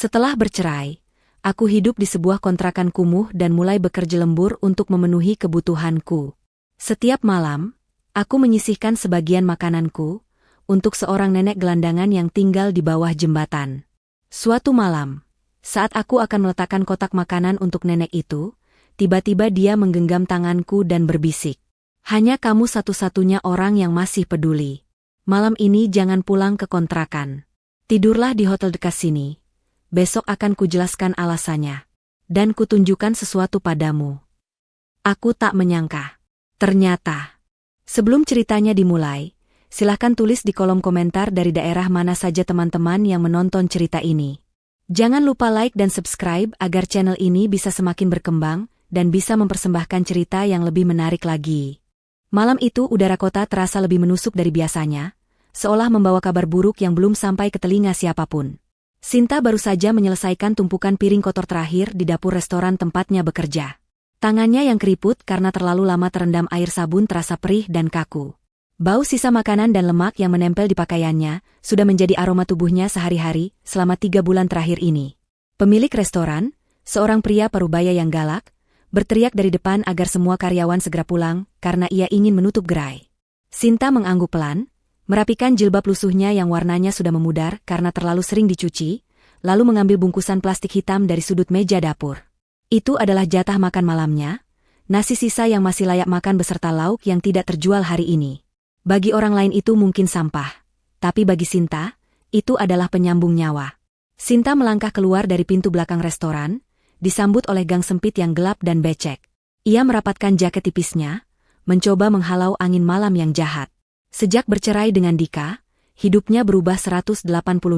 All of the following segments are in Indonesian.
Setelah bercerai, aku hidup di sebuah kontrakan kumuh dan mulai bekerja lembur untuk memenuhi kebutuhanku. Setiap malam, aku menyisihkan sebagian makananku untuk seorang nenek gelandangan yang tinggal di bawah jembatan. Suatu malam, saat aku akan meletakkan kotak makanan untuk nenek itu, tiba-tiba dia menggenggam tanganku dan berbisik. Hanya kamu satu-satunya orang yang masih peduli. Malam ini jangan pulang ke kontrakan. Tidurlah di hotel dekat sini. Besok akan kujelaskan alasannya. Dan kutunjukkan sesuatu padamu. Aku tak menyangka. Ternyata. Sebelum ceritanya dimulai, silahkan tulis di kolom komentar dari daerah mana saja teman-teman yang menonton cerita ini. Jangan lupa like dan subscribe agar channel ini bisa semakin berkembang dan bisa mempersembahkan cerita yang lebih menarik lagi. Malam itu udara kota terasa lebih menusuk dari biasanya, seolah membawa kabar buruk yang belum sampai ke telinga siapapun. Sinta baru saja menyelesaikan tumpukan piring kotor terakhir di dapur restoran tempatnya bekerja. Tangannya yang keriput karena terlalu lama terendam air sabun terasa perih dan kaku. Bau sisa makanan dan lemak yang menempel di pakaiannya sudah menjadi aroma tubuhnya sehari-hari selama 3 bulan terakhir ini. Pemilik restoran, seorang pria parubaya yang galak, berteriak dari depan agar semua karyawan segera pulang karena ia ingin menutup gerai. Sinta mengangguk pelan, merapikan jilbab lusuhnya yang warnanya sudah memudar karena terlalu sering dicuci, lalu mengambil bungkusan plastik hitam dari sudut meja dapur. Itu adalah jatah makan malamnya, nasi sisa yang masih layak makan beserta lauk yang tidak terjual hari ini. Bagi orang lain itu mungkin sampah, tapi bagi Sinta, itu adalah penyambung nyawa. Sinta melangkah keluar dari pintu belakang restoran, disambut oleh gang sempit yang gelap dan becek. Ia merapatkan jaket tipisnya, mencoba menghalau angin malam yang jahat. Sejak bercerai dengan Dika, hidupnya berubah 180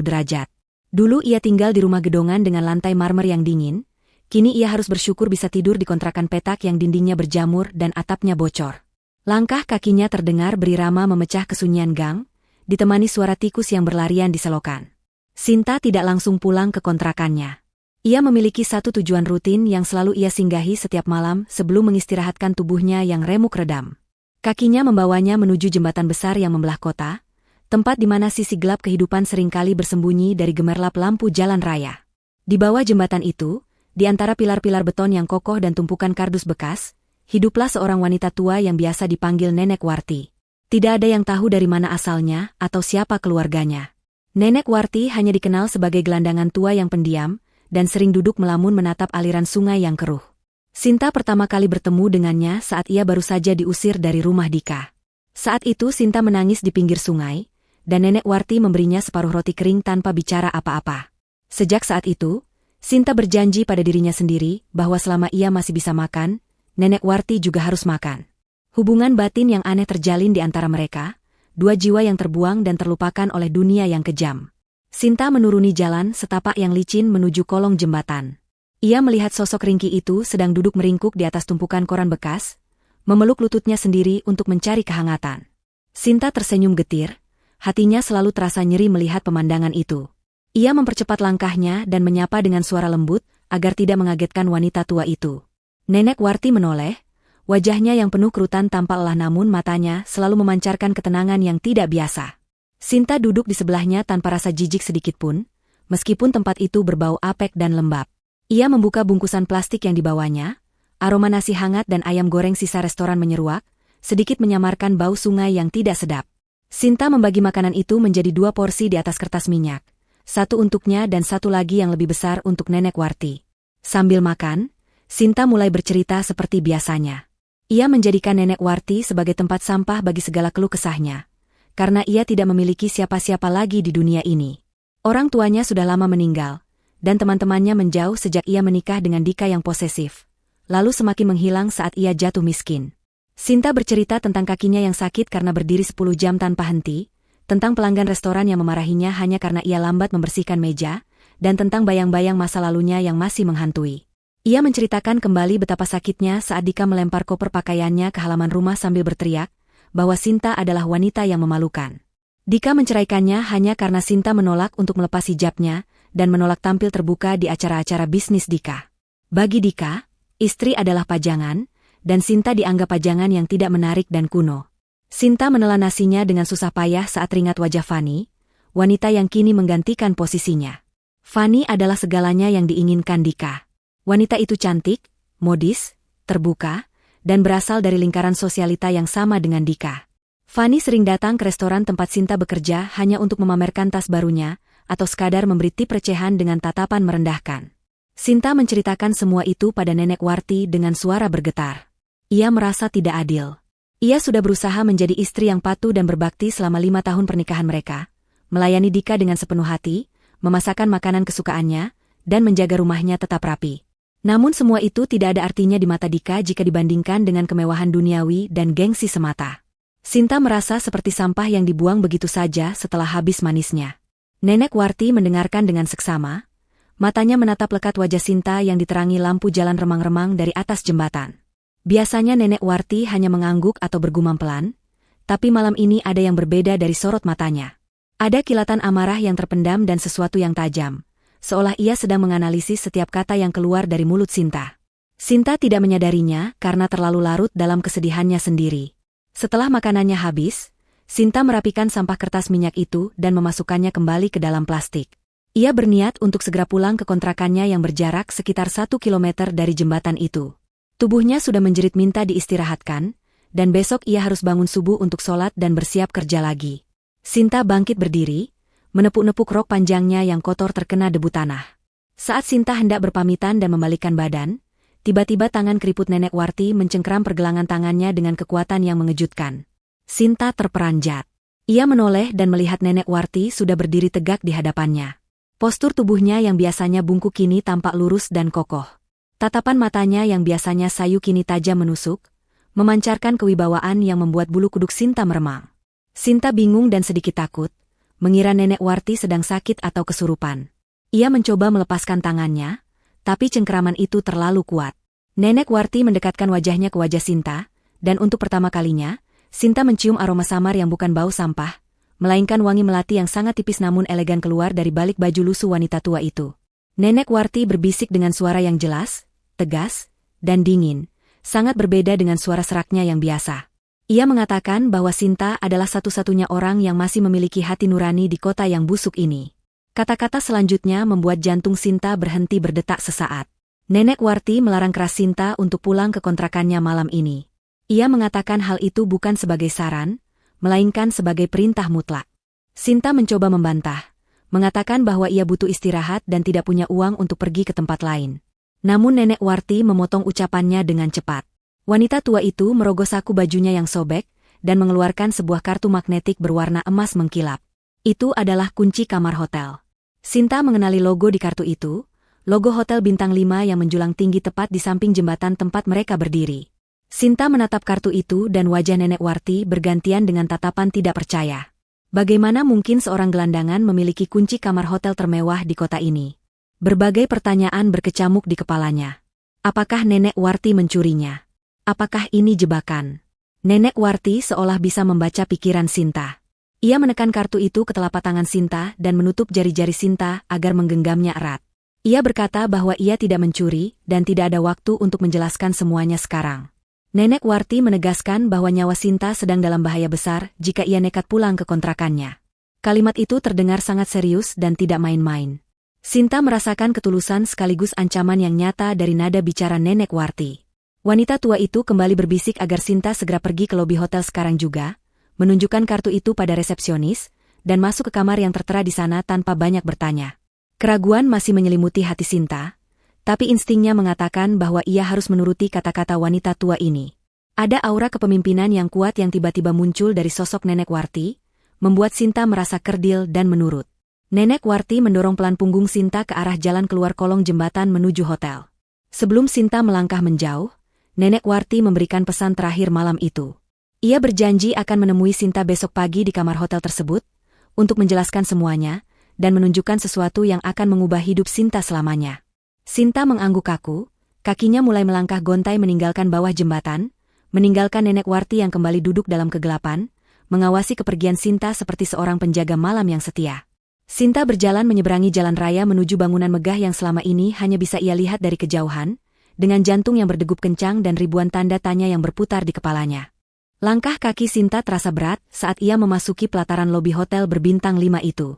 derajat. Dulu ia tinggal di rumah gedongan dengan lantai marmer yang dingin, kini ia harus bersyukur bisa tidur di kontrakan petak yang dindingnya berjamur dan atapnya bocor. Langkah kakinya terdengar berirama memecah kesunyian gang, ditemani suara tikus yang berlarian di selokan. Sinta tidak langsung pulang ke kontrakannya. Ia memiliki satu tujuan rutin yang selalu ia singgahi setiap malam sebelum mengistirahatkan tubuhnya yang remuk redam. Kakinya membawanya menuju jembatan besar yang membelah kota, tempat di mana sisi gelap kehidupan seringkali bersembunyi dari gemerlap lampu jalan raya. Di bawah jembatan itu, di antara pilar-pilar beton yang kokoh dan tumpukan kardus bekas, hiduplah seorang wanita tua yang biasa dipanggil Nenek Warti. Tidak ada yang tahu dari mana asalnya atau siapa keluarganya. Nenek Warti hanya dikenal sebagai gelandangan tua yang pendiam, dan sering duduk melamun menatap aliran sungai yang keruh. Sinta pertama kali bertemu dengannya saat ia baru saja diusir dari rumah Dika. Saat itu Sinta menangis di pinggir sungai, dan Nenek Warti memberinya separuh roti kering tanpa bicara apa-apa. Sejak saat itu, Sinta berjanji pada dirinya sendiri bahwa selama ia masih bisa makan, Nenek Warti juga harus makan. Hubungan batin yang aneh terjalin di antara mereka, dua jiwa yang terbuang dan terlupakan oleh dunia yang kejam. Sinta menuruni jalan setapak yang licin menuju kolong jembatan. Ia melihat sosok ringkih itu sedang duduk meringkuk di atas tumpukan koran bekas, memeluk lututnya sendiri untuk mencari kehangatan. Sinta tersenyum getir, hatinya selalu terasa nyeri melihat pemandangan itu. Ia mempercepat langkahnya dan menyapa dengan suara lembut agar tidak mengagetkan wanita tua itu. Nenek Warti menoleh, wajahnya yang penuh kerutan tanpa lelah namun matanya selalu memancarkan ketenangan yang tidak biasa. Sinta duduk di sebelahnya tanpa rasa jijik sedikitpun, meskipun tempat itu berbau apek dan lembab. Ia membuka bungkusan plastik yang dibawanya, aroma nasi hangat dan ayam goreng sisa restoran menyeruak, sedikit menyamarkan bau sungai yang tidak sedap. Sinta membagi makanan itu menjadi 2 porsi di atas kertas minyak, satu untuknya dan satu lagi yang lebih besar untuk Nenek Warti. Sambil makan, Sinta mulai bercerita seperti biasanya. Ia menjadikan Nenek Warti sebagai tempat sampah bagi segala keluh kesahnya, karena ia tidak memiliki siapa-siapa lagi di dunia ini. Orang tuanya sudah lama meninggal, dan teman-temannya menjauh sejak ia menikah dengan Dika yang posesif, lalu semakin menghilang saat ia jatuh miskin. Sinta bercerita tentang kakinya yang sakit karena berdiri 10 jam tanpa henti, tentang pelanggan restoran yang memarahinya hanya karena ia lambat membersihkan meja, dan tentang bayang-bayang masa lalunya yang masih menghantui. Ia menceritakan kembali betapa sakitnya saat Dika melempar koper pakaiannya ke halaman rumah sambil berteriak bahwa Sinta adalah wanita yang memalukan. Dika menceraikannya hanya karena Sinta menolak untuk melepas hijabnya dan menolak tampil terbuka di acara-acara bisnis Dika. Bagi Dika, istri adalah pajangan, dan Sinta dianggap pajangan yang tidak menarik dan kuno. Sinta menelan nasinya dengan susah payah saat teringat wajah Fani, wanita yang kini menggantikan posisinya. Fanny adalah segalanya yang diinginkan Dika. Wanita itu cantik, modis, terbuka, dan berasal dari lingkaran sosialita yang sama dengan Dika. Fanny sering datang ke restoran tempat Sinta bekerja hanya untuk memamerkan tas barunya, atau sekadar memberi tip recehan dengan tatapan merendahkan. Sinta menceritakan semua itu pada Nenek Warti dengan suara bergetar. Ia merasa tidak adil. Ia sudah berusaha menjadi istri yang patuh dan berbakti selama 5 tahun pernikahan mereka, melayani Dika dengan sepenuh hati, memasakkan makanan kesukaannya, dan menjaga rumahnya tetap rapi. Namun semua itu tidak ada artinya di mata Dika jika dibandingkan dengan kemewahan duniawi dan gengsi semata. Sinta merasa seperti sampah yang dibuang begitu saja setelah habis manisnya. Nenek Warti mendengarkan dengan seksama. Matanya menatap lekat wajah Sinta yang diterangi lampu jalan remang-remang dari atas jembatan. Biasanya Nenek Warti hanya mengangguk atau bergumam pelan, tapi malam ini ada yang berbeda dari sorot matanya. Ada kilatan amarah yang terpendam dan sesuatu yang tajam, seolah ia sedang menganalisis setiap kata yang keluar dari mulut Sinta. Sinta tidak menyadarinya karena terlalu larut dalam kesedihannya sendiri. Setelah makanannya habis, Sinta merapikan sampah kertas minyak itu dan memasukkannya kembali ke dalam plastik. Ia berniat untuk segera pulang ke kontrakannya yang berjarak sekitar 1 kilometer dari jembatan itu. Tubuhnya sudah menjerit minta diistirahatkan, dan besok ia harus bangun subuh untuk sholat dan bersiap kerja lagi. Sinta bangkit berdiri, menepuk-nepuk rok panjangnya yang kotor terkena debu tanah. Saat Sinta hendak berpamitan dan membalikkan badan, tiba-tiba tangan keriput Nenek Warti mencengkeram pergelangan tangannya dengan kekuatan yang mengejutkan. Sinta terperanjat. Ia menoleh dan melihat Nenek Warti sudah berdiri tegak di hadapannya. Postur tubuhnya yang biasanya bungkuk kini tampak lurus dan kokoh. Tatapan matanya yang biasanya sayu kini tajam menusuk, memancarkan kewibawaan yang membuat bulu kuduk Sinta meremang. Sinta bingung dan sedikit takut, mengira Nenek Warti sedang sakit atau kesurupan. Ia mencoba melepaskan tangannya, tapi cengkeraman itu terlalu kuat. Nenek Warti mendekatkan wajahnya ke wajah Sinta, dan untuk pertama kalinya, Sinta mencium aroma samar yang bukan bau sampah, melainkan wangi melati yang sangat tipis namun elegan keluar dari balik baju lusuh wanita tua itu. Nenek Warti berbisik dengan suara yang jelas, tegas, dan dingin, sangat berbeda dengan suara seraknya yang biasa. Ia mengatakan bahwa Sinta adalah satu-satunya orang yang masih memiliki hati nurani di kota yang busuk ini. Kata-kata selanjutnya membuat jantung Sinta berhenti berdetak sesaat. Nenek Warti melarang keras Sinta untuk pulang ke kontrakannya malam ini. Ia mengatakan hal itu bukan sebagai saran, melainkan sebagai perintah mutlak. Sinta mencoba membantah, mengatakan bahwa ia butuh istirahat dan tidak punya uang untuk pergi ke tempat lain. Namun Nenek Warti memotong ucapannya dengan cepat. Wanita tua itu merogoh saku bajunya yang sobek, dan mengeluarkan sebuah kartu magnetik berwarna emas mengkilap. Itu adalah kunci kamar hotel. Sinta mengenali logo di kartu itu, logo Hotel Bintang 5 yang menjulang tinggi tepat di samping jembatan tempat mereka berdiri. Sinta menatap kartu itu dan wajah Nenek Warti bergantian dengan tatapan tidak percaya. Bagaimana mungkin seorang gelandangan memiliki kunci kamar hotel termewah di kota ini? Berbagai pertanyaan berkecamuk di kepalanya. Apakah Nenek Warti mencurinya? Apakah ini jebakan? Nenek Warti seolah bisa membaca pikiran Sinta. Ia menekan kartu itu ke telapak tangan Sinta dan menutup jari-jari Sinta agar menggenggamnya erat. Ia berkata bahwa ia tidak mencuri dan tidak ada waktu untuk menjelaskan semuanya sekarang. Nenek Warti menegaskan bahwa nyawa Sinta sedang dalam bahaya besar jika ia nekat pulang ke kontrakannya. Kalimat itu terdengar sangat serius dan tidak main-main. Sinta merasakan ketulusan sekaligus ancaman yang nyata dari nada bicara Nenek Warti. Wanita tua itu kembali berbisik agar Sinta segera pergi ke lobi hotel sekarang juga, menunjukkan kartu itu pada resepsionis, dan masuk ke kamar yang tertera di sana tanpa banyak bertanya. Keraguan masih menyelimuti hati Sinta, tapi instingnya mengatakan bahwa ia harus menuruti kata-kata wanita tua ini. Ada aura kepemimpinan yang kuat yang tiba-tiba muncul dari sosok Nenek Warti, membuat Sinta merasa kerdil dan menurut. Nenek Warti mendorong pelan punggung Sinta ke arah jalan keluar kolong jembatan menuju hotel. Sebelum Sinta melangkah menjauh, Nenek Warti memberikan pesan terakhir malam itu. Ia berjanji akan menemui Sinta besok pagi di kamar hotel tersebut, untuk menjelaskan semuanya, dan menunjukkan sesuatu yang akan mengubah hidup Sinta selamanya. Sinta mengangguk kaku, kakinya mulai melangkah gontai meninggalkan bawah jembatan, meninggalkan Nenek Warti yang kembali duduk dalam kegelapan, mengawasi kepergian Sinta seperti seorang penjaga malam yang setia. Sinta berjalan menyeberangi jalan raya menuju bangunan megah yang selama ini hanya bisa ia lihat dari kejauhan, dengan jantung yang berdegup kencang dan ribuan tanda tanya yang berputar di kepalanya. Langkah kaki Sinta terasa berat saat ia memasuki pelataran lobi hotel berbintang 5 itu.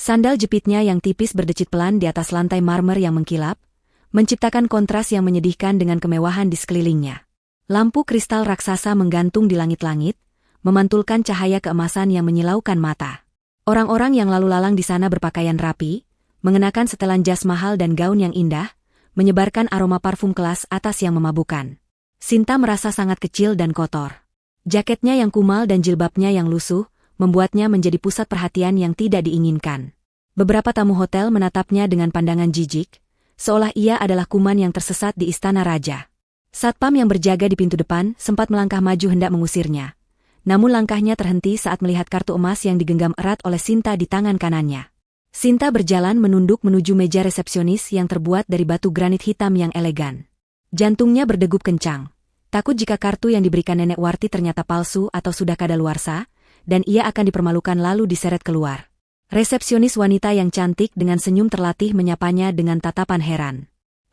Sandal jepitnya yang tipis berdecit pelan di atas lantai marmer yang mengkilap, menciptakan kontras yang menyedihkan dengan kemewahan di sekelilingnya. Lampu kristal raksasa menggantung di langit-langit, memantulkan cahaya keemasan yang menyilaukan mata. Orang-orang yang lalu lalang di sana berpakaian rapi, mengenakan setelan jas mahal dan gaun yang indah, menyebarkan aroma parfum kelas atas yang memabukkan. Sinta merasa sangat kecil dan kotor. Jaketnya yang kumal dan jilbabnya yang lusuh, membuatnya menjadi pusat perhatian yang tidak diinginkan. Beberapa tamu hotel menatapnya dengan pandangan jijik, seolah ia adalah kuman yang tersesat di istana raja. Satpam yang berjaga di pintu depan sempat melangkah maju hendak mengusirnya. Namun langkahnya terhenti saat melihat kartu emas yang digenggam erat oleh Sinta di tangan kanannya. Sinta berjalan menunduk menuju meja resepsionis yang terbuat dari batu granit hitam yang elegan. Jantungnya berdegup kencang, takut jika kartu yang diberikan Nenek Warti ternyata palsu atau sudah kadaluarsa, dan ia akan dipermalukan lalu diseret keluar. Resepsionis wanita yang cantik dengan senyum terlatih menyapanya dengan tatapan heran.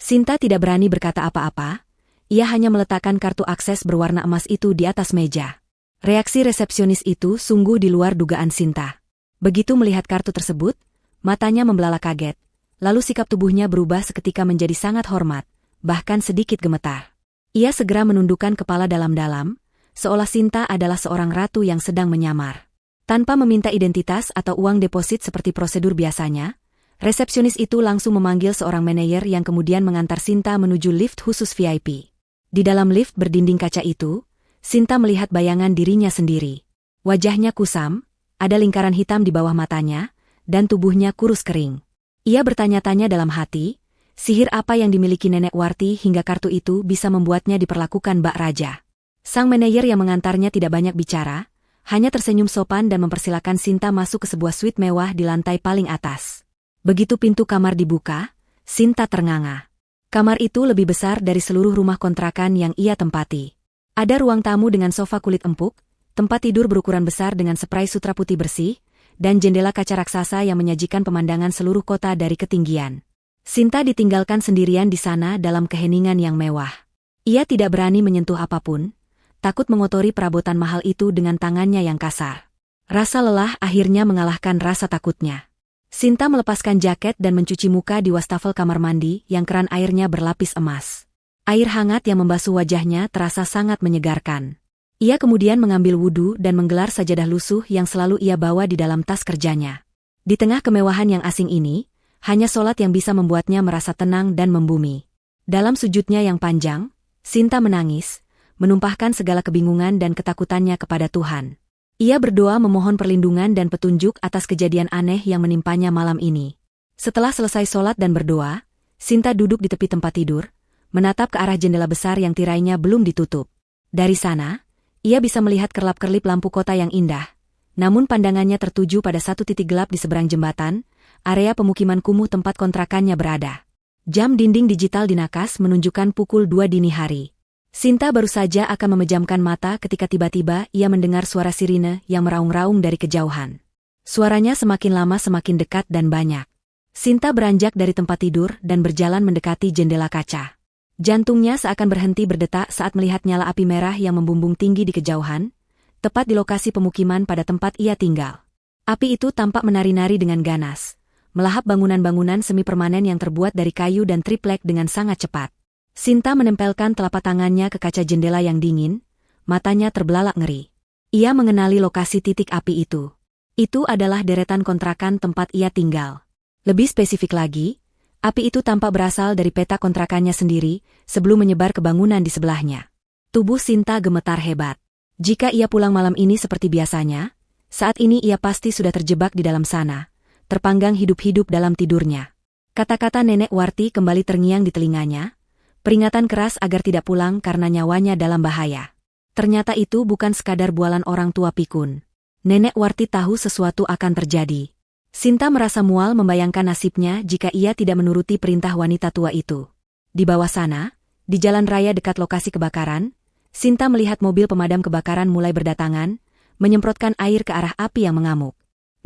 Sinta tidak berani berkata apa-apa, ia hanya meletakkan kartu akses berwarna emas itu di atas meja. Reaksi resepsionis itu sungguh di luar dugaan Sinta. Begitu melihat kartu tersebut, matanya membelalak kaget, lalu sikap tubuhnya berubah seketika menjadi sangat hormat, bahkan sedikit gemetar. Ia segera menundukkan kepala dalam-dalam, seolah Sinta adalah seorang ratu yang sedang menyamar. Tanpa meminta identitas atau uang deposit seperti prosedur biasanya, resepsionis itu langsung memanggil seorang manajer yang kemudian mengantar Sinta menuju lift khusus VIP. Di dalam lift berdinding kaca itu, Sinta melihat bayangan dirinya sendiri. Wajahnya kusam, ada lingkaran hitam di bawah matanya, dan tubuhnya kurus kering. Ia bertanya-tanya dalam hati, sihir apa yang dimiliki Nenek Warti hingga kartu itu bisa membuatnya diperlakukan bak raja. Sang manajer yang mengantarnya tidak banyak bicara, hanya tersenyum sopan dan mempersilakan Sinta masuk ke sebuah suite mewah di lantai paling atas. Begitu pintu kamar dibuka, Sinta ternganga. Kamar itu lebih besar dari seluruh rumah kontrakan yang ia tempati. Ada ruang tamu dengan sofa kulit empuk, tempat tidur berukuran besar dengan spray sutra putih bersih, dan jendela kaca raksasa yang menyajikan pemandangan seluruh kota dari ketinggian. Sinta ditinggalkan sendirian di sana dalam keheningan yang mewah. Ia tidak berani menyentuh apapun, takut mengotori perabotan mahal itu dengan tangannya yang kasar. Rasa lelah akhirnya mengalahkan rasa takutnya. Sinta melepaskan jaket dan mencuci muka di wastafel kamar mandi yang keran airnya berlapis emas. Air hangat yang membasuh wajahnya terasa sangat menyegarkan. Ia kemudian mengambil wudhu dan menggelar sajadah lusuh yang selalu ia bawa di dalam tas kerjanya. Di tengah kemewahan yang asing ini, hanya sholat yang bisa membuatnya merasa tenang dan membumi. Dalam sujudnya yang panjang, Sinta menangis, menumpahkan segala kebingungan dan ketakutannya kepada Tuhan. Ia berdoa memohon perlindungan dan petunjuk atas kejadian aneh yang menimpanya malam ini. Setelah selesai sholat dan berdoa, Sinta duduk di tepi tempat tidur, menatap ke arah jendela besar yang tirainya belum ditutup. Dari sana, ia bisa melihat kerlap-kerlip lampu kota yang indah, namun pandangannya tertuju pada satu titik gelap di seberang jembatan, area pemukiman kumuh tempat kontrakannya berada. Jam dinding digital dinakas menunjukkan pukul 2 dini hari. Sinta baru saja akan memejamkan mata ketika tiba-tiba ia mendengar suara sirine yang meraung-raung dari kejauhan. Suaranya semakin lama semakin dekat dan banyak. Sinta beranjak dari tempat tidur dan berjalan mendekati jendela kaca. Jantungnya seakan berhenti berdetak saat melihat nyala api merah yang membumbung tinggi di kejauhan, tepat di lokasi pemukiman pada tempat ia tinggal. Api itu tampak menari-nari dengan ganas, melahap bangunan-bangunan semi-permanen yang terbuat dari kayu dan triplek dengan sangat cepat. Sinta menempelkan telapak tangannya ke kaca jendela yang dingin, matanya terbelalak ngeri. Ia mengenali lokasi titik api itu. Itu adalah deretan kontrakan tempat ia tinggal. Lebih spesifik lagi, api itu tampak berasal dari peta kontrakannya sendiri, sebelum menyebar ke bangunan di sebelahnya. Tubuh Sinta gemetar hebat. Jika ia pulang malam ini seperti biasanya, saat ini ia pasti sudah terjebak di dalam sana, terpanggang hidup-hidup dalam tidurnya. Kata-kata Nenek Warti kembali terngiang di telinganya, peringatan keras agar tidak pulang karena nyawanya dalam bahaya. Ternyata itu bukan sekadar bualan orang tua pikun. Nenek Warti tahu sesuatu akan terjadi. Sinta merasa mual membayangkan nasibnya jika ia tidak menuruti perintah wanita tua itu. Di bawah sana, di jalan raya dekat lokasi kebakaran, Sinta melihat mobil pemadam kebakaran mulai berdatangan, menyemprotkan air ke arah api yang mengamuk.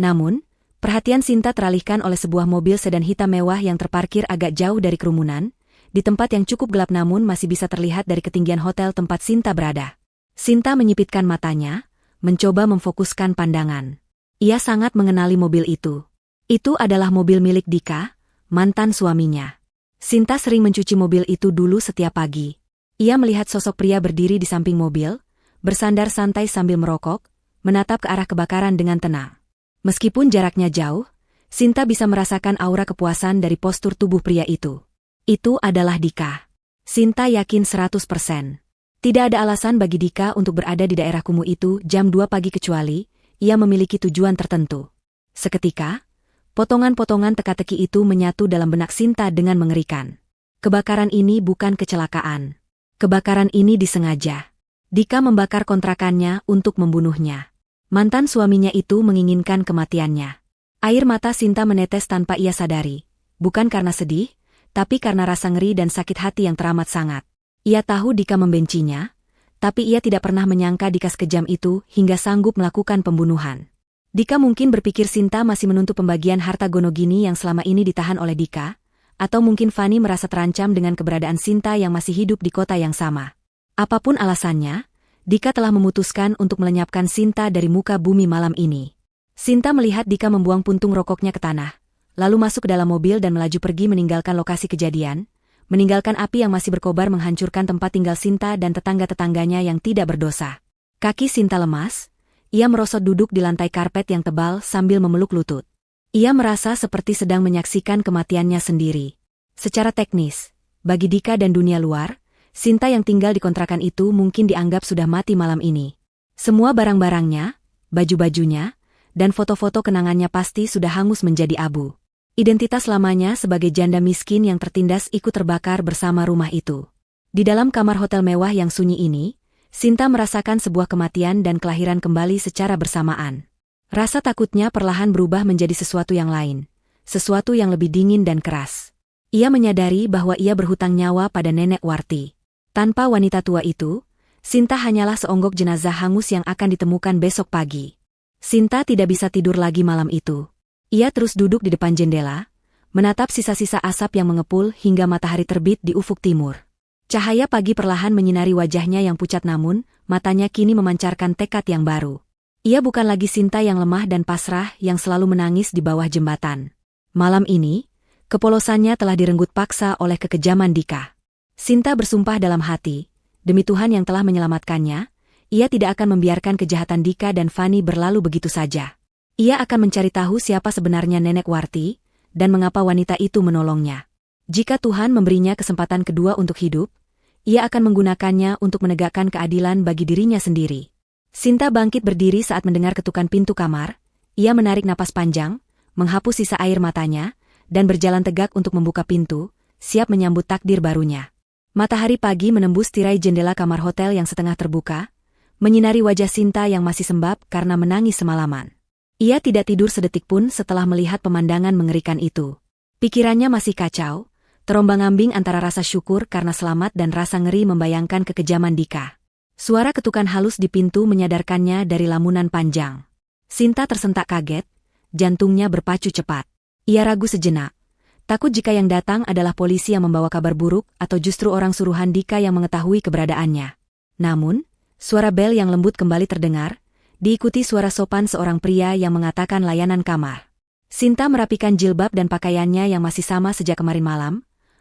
Namun, perhatian Sinta teralihkan oleh sebuah mobil sedan hitam mewah yang terparkir agak jauh dari kerumunan, di tempat yang cukup gelap namun masih bisa terlihat dari ketinggian hotel tempat Sinta berada. Sinta menyipitkan matanya, mencoba memfokuskan pandangan. Ia sangat mengenali mobil itu. Itu adalah mobil milik Dika, mantan suaminya. Sinta sering mencuci mobil itu dulu setiap pagi. Ia melihat sosok pria berdiri di samping mobil, bersandar santai sambil merokok, menatap ke arah kebakaran dengan tenang. Meskipun jaraknya jauh, Sinta bisa merasakan aura kepuasan dari postur tubuh pria itu. Itu adalah Dika. Sinta yakin 100%. Tidak ada alasan bagi Dika untuk berada di daerah kumuh itu jam 2 pagi kecuali ia memiliki tujuan tertentu. Seketika, potongan-potongan teka-teki itu menyatu dalam benak Sinta dengan mengerikan. Kebakaran ini bukan kecelakaan. Kebakaran ini disengaja. Dika membakar kontrakannya untuk membunuhnya. Mantan suaminya itu menginginkan kematiannya. Air mata Sinta menetes tanpa ia sadari. Bukan karena sedih, tapi karena rasa ngeri dan sakit hati yang teramat sangat. Ia tahu Dika membencinya, tapi ia tidak pernah menyangka Dika sekejam itu hingga sanggup melakukan pembunuhan. Dika mungkin berpikir Sinta masih menuntut pembagian harta Gonogini yang selama ini ditahan oleh Dika, atau mungkin Fani merasa terancam dengan keberadaan Sinta yang masih hidup di kota yang sama. Apapun alasannya, Dika telah memutuskan untuk melenyapkan Sinta dari muka bumi malam ini. Sinta melihat Dika membuang puntung rokoknya ke tanah, lalu masuk ke dalam mobil dan melaju pergi meninggalkan lokasi kejadian, meninggalkan api yang masih berkobar menghancurkan tempat tinggal Sinta dan tetangga-tetangganya yang tidak berdosa. Kaki Sinta lemas. Ia merosot duduk di lantai karpet yang tebal sambil memeluk lutut. Ia merasa seperti sedang menyaksikan kematiannya sendiri. Secara teknis, bagi Dika dan dunia luar, Sinta yang tinggal di kontrakan itu mungkin dianggap sudah mati malam ini. Semua barang-barangnya, baju-bajunya, dan foto-foto kenangannya pasti sudah hangus menjadi abu. Identitas lamanya sebagai janda miskin yang tertindas ikut terbakar bersama rumah itu. Di dalam kamar hotel mewah yang sunyi ini, Sinta merasakan sebuah kematian dan kelahiran kembali secara bersamaan. Rasa takutnya perlahan berubah menjadi sesuatu yang lain, sesuatu yang lebih dingin dan keras. Ia menyadari bahwa ia berhutang nyawa pada Nenek Warti. Tanpa wanita tua itu, Sinta hanyalah seonggok jenazah hangus yang akan ditemukan besok pagi. Sinta tidak bisa tidur lagi malam itu. Ia terus duduk di depan jendela, menatap sisa-sisa asap yang mengepul hingga matahari terbit di ufuk timur. Cahaya pagi perlahan menyinari wajahnya yang pucat namun, matanya kini memancarkan tekad yang baru. Ia bukan lagi Sinta yang lemah dan pasrah yang selalu menangis di bawah jembatan. Malam ini, kepolosannya telah direnggut paksa oleh kekejaman Dika. Sinta bersumpah dalam hati, demi Tuhan yang telah menyelamatkannya, ia tidak akan membiarkan kejahatan Dika dan Fani berlalu begitu saja. Ia akan mencari tahu siapa sebenarnya Nenek Warti, dan mengapa wanita itu menolongnya. Jika Tuhan memberinya kesempatan kedua untuk hidup, ia akan menggunakannya untuk menegakkan keadilan bagi dirinya sendiri. Sinta bangkit berdiri saat mendengar ketukan pintu kamar. Ia menarik napas panjang, menghapus sisa air matanya, dan berjalan tegak untuk membuka pintu, siap menyambut takdir barunya. Matahari pagi menembus tirai jendela kamar hotel yang setengah terbuka, menyinari wajah Sinta yang masih sembab karena menangis semalaman. Ia tidak tidur sedetik pun setelah melihat pemandangan mengerikan itu. Pikirannya masih kacau, terombang-ambing antara rasa syukur karena selamat dan rasa ngeri membayangkan kekejaman Dika. Suara ketukan halus di pintu menyadarkannya dari lamunan panjang. Sinta tersentak kaget, jantungnya berpacu cepat. Ia ragu sejenak, takut jika yang datang adalah polisi yang membawa kabar buruk atau justru orang suruhan Dika yang mengetahui keberadaannya. Namun, suara bel yang lembut kembali terdengar, diikuti suara sopan seorang pria yang mengatakan layanan kamar. Sinta merapikan jilbab dan pakaiannya yang masih sama sejak kemarin malam,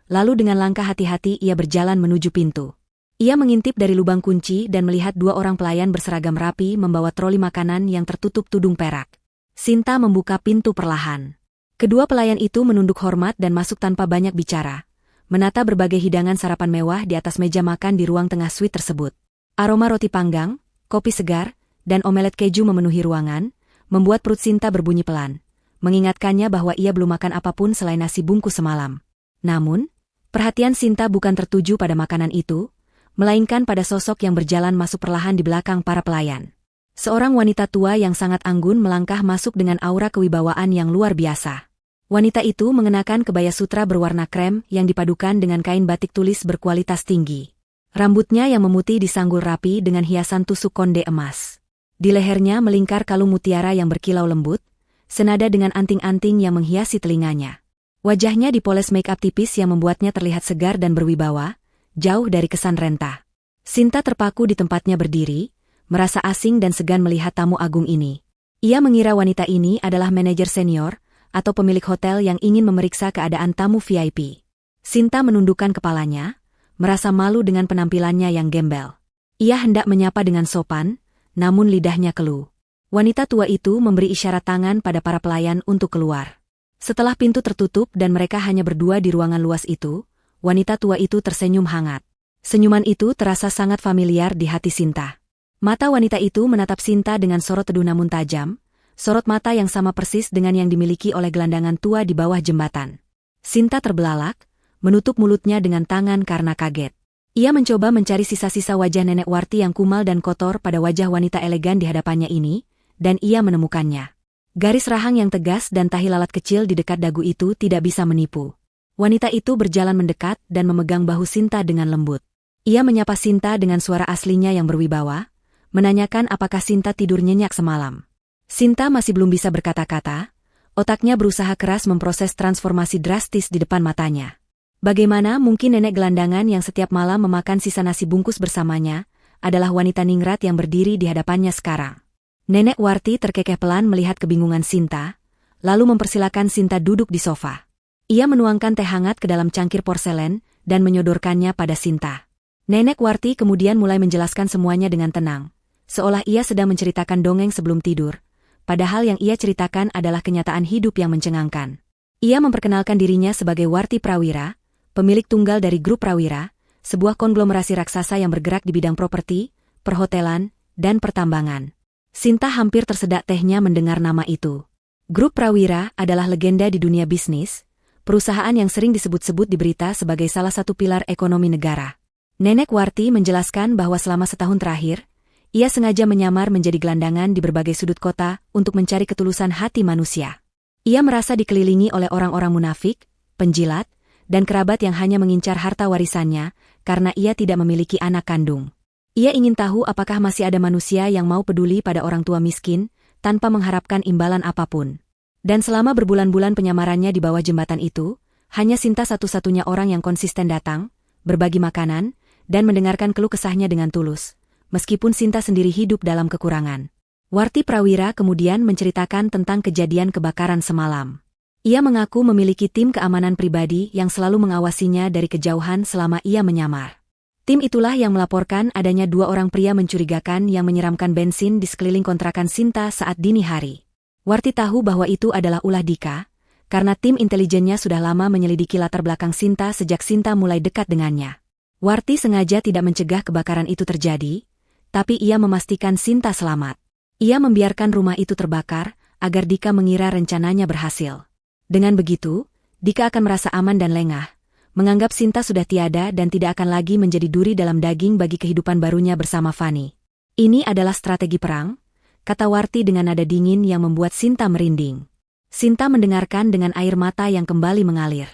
lalu dengan langkah hati-hati ia berjalan menuju pintu. Ia mengintip dari lubang kunci dan melihat dua orang pelayan berseragam rapi membawa troli makanan yang tertutup tudung perak. Sinta membuka pintu perlahan. Kedua pelayan itu menunduk hormat dan masuk tanpa banyak bicara, menata berbagai hidangan sarapan mewah di atas meja makan di ruang tengah suite tersebut. Aroma roti panggang, kopi segar, dan omelet keju memenuhi ruangan, membuat perut Sinta berbunyi pelan, mengingatkannya bahwa ia belum makan apapun selain nasi bungkus semalam. Namun, perhatian Sinta bukan tertuju pada makanan itu, melainkan pada sosok yang berjalan masuk perlahan di belakang para pelayan. Seorang wanita tua yang sangat anggun melangkah masuk dengan aura kewibawaan yang luar biasa. Wanita itu mengenakan kebaya sutra berwarna krem yang dipadukan dengan kain batik tulis berkualitas tinggi. Rambutnya yang memutih disanggul rapi dengan hiasan tusuk konde emas. Di lehernya melingkar kalung mutiara yang berkilau lembut, senada dengan anting-anting yang menghiasi telinganya. Wajahnya dipoles make-up tipis yang membuatnya terlihat segar dan berwibawa, jauh dari kesan renta. Sinta terpaku di tempatnya berdiri, merasa asing dan segan melihat tamu agung ini. Ia mengira wanita ini adalah manajer senior, atau pemilik hotel yang ingin memeriksa keadaan tamu VIP. Sinta menundukkan kepalanya, merasa malu dengan penampilannya yang gembel. Ia hendak menyapa dengan sopan, namun lidahnya keluh. Wanita tua itu memberi isyarat tangan pada para pelayan untuk keluar. Setelah pintu tertutup dan mereka hanya berdua di ruangan luas itu, wanita tua itu tersenyum hangat. Senyuman itu terasa sangat familiar di hati Sinta. Mata wanita itu menatap Sinta dengan sorot teduh namun tajam, sorot mata yang sama persis dengan yang dimiliki oleh gelandangan tua di bawah jembatan. Sinta terbelalak, menutup mulutnya dengan tangan karena kaget. Ia mencoba mencari sisa-sisa wajah nenek Warti yang kumal dan kotor pada wajah wanita elegan di hadapannya ini, dan ia menemukannya. Garis rahang yang tegas dan tahi lalat kecil di dekat dagu itu tidak bisa menipu. Wanita itu berjalan mendekat dan memegang bahu Sinta dengan lembut. Ia menyapa Sinta dengan suara aslinya yang berwibawa, menanyakan apakah Sinta tidur nyenyak semalam. Sinta masih belum bisa berkata-kata, otaknya berusaha keras memproses transformasi drastis di depan matanya. Bagaimana mungkin nenek gelandangan yang setiap malam memakan sisa nasi bungkus bersamanya, adalah wanita ningrat yang berdiri di hadapannya sekarang. Nenek Warti terkekeh pelan melihat kebingungan Sinta, lalu mempersilakan Sinta duduk di sofa. Ia menuangkan teh hangat ke dalam cangkir porselen dan menyodorkannya pada Sinta. Nenek Warti kemudian mulai menjelaskan semuanya dengan tenang, seolah ia sedang menceritakan dongeng sebelum tidur, padahal yang ia ceritakan adalah kenyataan hidup yang mencengangkan. Ia memperkenalkan dirinya sebagai Warti Prawira, pemilik tunggal dari grup Prawira, sebuah konglomerasi raksasa yang bergerak di bidang properti, perhotelan, dan pertambangan. Sinta hampir tersedak tehnya mendengar nama itu. Grup Prawira adalah legenda di dunia bisnis, perusahaan yang sering disebut-sebut di berita sebagai salah satu pilar ekonomi negara. Nenek Warti menjelaskan bahwa selama setahun terakhir, ia sengaja menyamar menjadi gelandangan di berbagai sudut kota untuk mencari ketulusan hati manusia. Ia merasa dikelilingi oleh orang-orang munafik, penjilat, dan kerabat yang hanya mengincar harta warisannya karena ia tidak memiliki anak kandung. Ia ingin tahu apakah masih ada manusia yang mau peduli pada orang tua miskin tanpa mengharapkan imbalan apapun. Dan selama berbulan-bulan penyamarannya di bawah jembatan itu, hanya Sinta satu-satunya orang yang konsisten datang, berbagi makanan, dan mendengarkan keluh kesahnya dengan tulus. Meskipun Sinta sendiri hidup dalam kekurangan. Warti Prawira kemudian menceritakan tentang kejadian kebakaran semalam. Ia mengaku memiliki tim keamanan pribadi yang selalu mengawasinya dari kejauhan selama ia menyamar. Tim itulah yang melaporkan adanya 2 orang pria mencurigakan yang menyiramkan bensin di sekeliling kontrakan Sinta saat dini hari. Warti tahu bahwa itu adalah ulah Dika, karena tim intelijennya sudah lama menyelidiki latar belakang Sinta sejak Sinta mulai dekat dengannya. Warti sengaja tidak mencegah kebakaran itu terjadi, tapi ia memastikan Sinta selamat. Ia membiarkan rumah itu terbakar, agar Dika mengira rencananya berhasil. Dengan begitu, Dika akan merasa aman dan lengah, menganggap Sinta sudah tiada dan tidak akan lagi menjadi duri dalam daging bagi kehidupan barunya bersama Fani. Ini adalah strategi perang, kata Warti dengan nada dingin yang membuat Sinta merinding. Sinta mendengarkan dengan air mata yang kembali mengalir.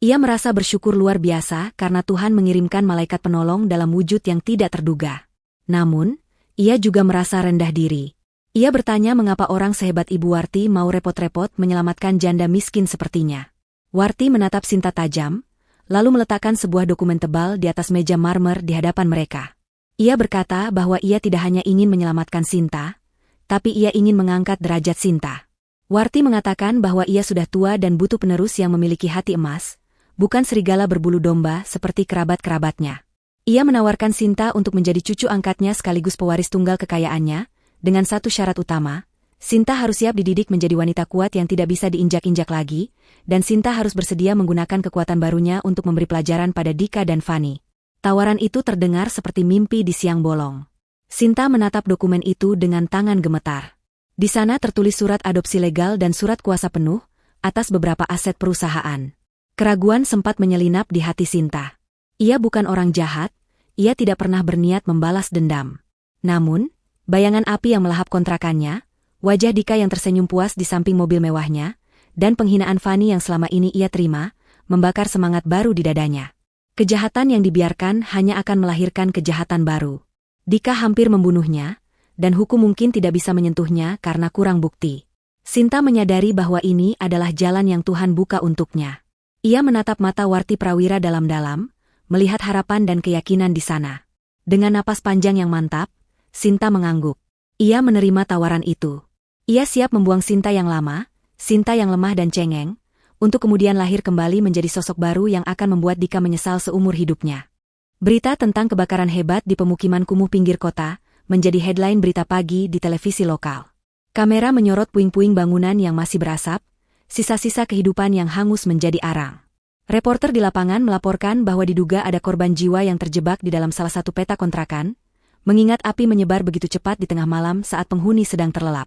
Ia merasa bersyukur luar biasa karena Tuhan mengirimkan malaikat penolong dalam wujud yang tidak terduga. Namun, ia juga merasa rendah diri. Ia bertanya mengapa orang sehebat Ibu Warti mau repot-repot menyelamatkan janda miskin sepertinya. Warti menatap Sinta tajam, lalu meletakkan sebuah dokumen tebal di atas meja marmer di hadapan mereka. Ia berkata bahwa ia tidak hanya ingin menyelamatkan Sinta, tapi ia ingin mengangkat derajat Sinta. Warti mengatakan bahwa ia sudah tua dan butuh penerus yang memiliki hati emas, bukan serigala berbulu domba seperti kerabat-kerabatnya. Ia menawarkan Sinta untuk menjadi cucu angkatnya sekaligus pewaris tunggal kekayaannya, dengan satu syarat utama, Sinta harus siap dididik menjadi wanita kuat yang tidak bisa diinjak-injak lagi, dan Sinta harus bersedia menggunakan kekuatan barunya untuk memberi pelajaran pada Dika dan Fani. Tawaran itu terdengar seperti mimpi di siang bolong. Sinta menatap dokumen itu dengan tangan gemetar. Di sana tertulis surat adopsi legal dan surat kuasa penuh atas beberapa aset perusahaan. Keraguan sempat menyelinap di hati Sinta. Ia bukan orang jahat, ia tidak pernah berniat membalas dendam. Namun, bayangan api yang melahap kontrakannya, wajah Dika yang tersenyum puas di samping mobil mewahnya, dan penghinaan Fani yang selama ini ia terima, membakar semangat baru di dadanya. Kejahatan yang dibiarkan hanya akan melahirkan kejahatan baru. Dika hampir membunuhnya, dan hukum mungkin tidak bisa menyentuhnya karena kurang bukti. Sinta menyadari bahwa ini adalah jalan yang Tuhan buka untuknya. Ia menatap mata Warti Prawira dalam-dalam, melihat harapan dan keyakinan di sana. Dengan napas panjang yang mantap, Sinta mengangguk. Ia menerima tawaran itu. Ia siap membuang Sinta yang lama, Sinta yang lemah dan cengeng, untuk kemudian lahir kembali menjadi sosok baru yang akan membuat Dika menyesal seumur hidupnya. Berita tentang kebakaran hebat di pemukiman kumuh pinggir kota menjadi headline berita pagi di televisi lokal. Kamera menyorot puing-puing bangunan yang masih berasap, sisa-sisa kehidupan yang hangus menjadi arang. Reporter di lapangan melaporkan bahwa diduga ada korban jiwa yang terjebak di dalam salah satu peta kontrakan, mengingat api menyebar begitu cepat di tengah malam saat penghuni sedang terlelap.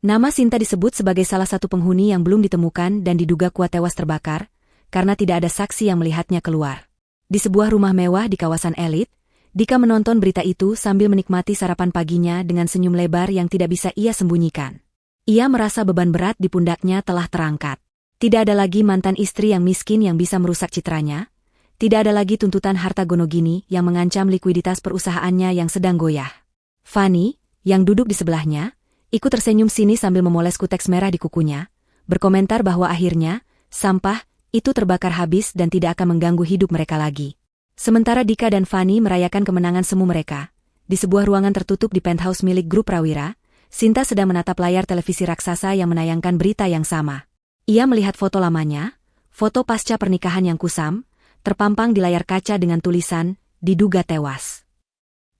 Nama Sinta disebut sebagai salah satu penghuni yang belum ditemukan dan diduga kuat tewas terbakar, karena tidak ada saksi yang melihatnya keluar. Di sebuah rumah mewah di kawasan elit, Dika menonton berita itu sambil menikmati sarapan paginya dengan senyum lebar yang tidak bisa ia sembunyikan. Ia merasa beban berat di pundaknya telah terangkat. Tidak ada lagi mantan istri yang miskin yang bisa merusak citranya. Tidak ada lagi tuntutan harta gono gini yang mengancam likuiditas perusahaannya yang sedang goyah. Fanny, yang duduk di sebelahnya, ikut tersenyum sinis sambil memoles kuteks merah di kukunya, berkomentar bahwa akhirnya, sampah itu terbakar habis dan tidak akan mengganggu hidup mereka lagi. Sementara Dika dan Fanny merayakan kemenangan semu mereka, di sebuah ruangan tertutup di penthouse milik grup Prawira, Sinta sedang menatap layar televisi raksasa yang menayangkan berita yang sama. Ia melihat foto lamanya, foto pasca pernikahan yang kusam, terpampang di layar kaca dengan tulisan, diduga tewas.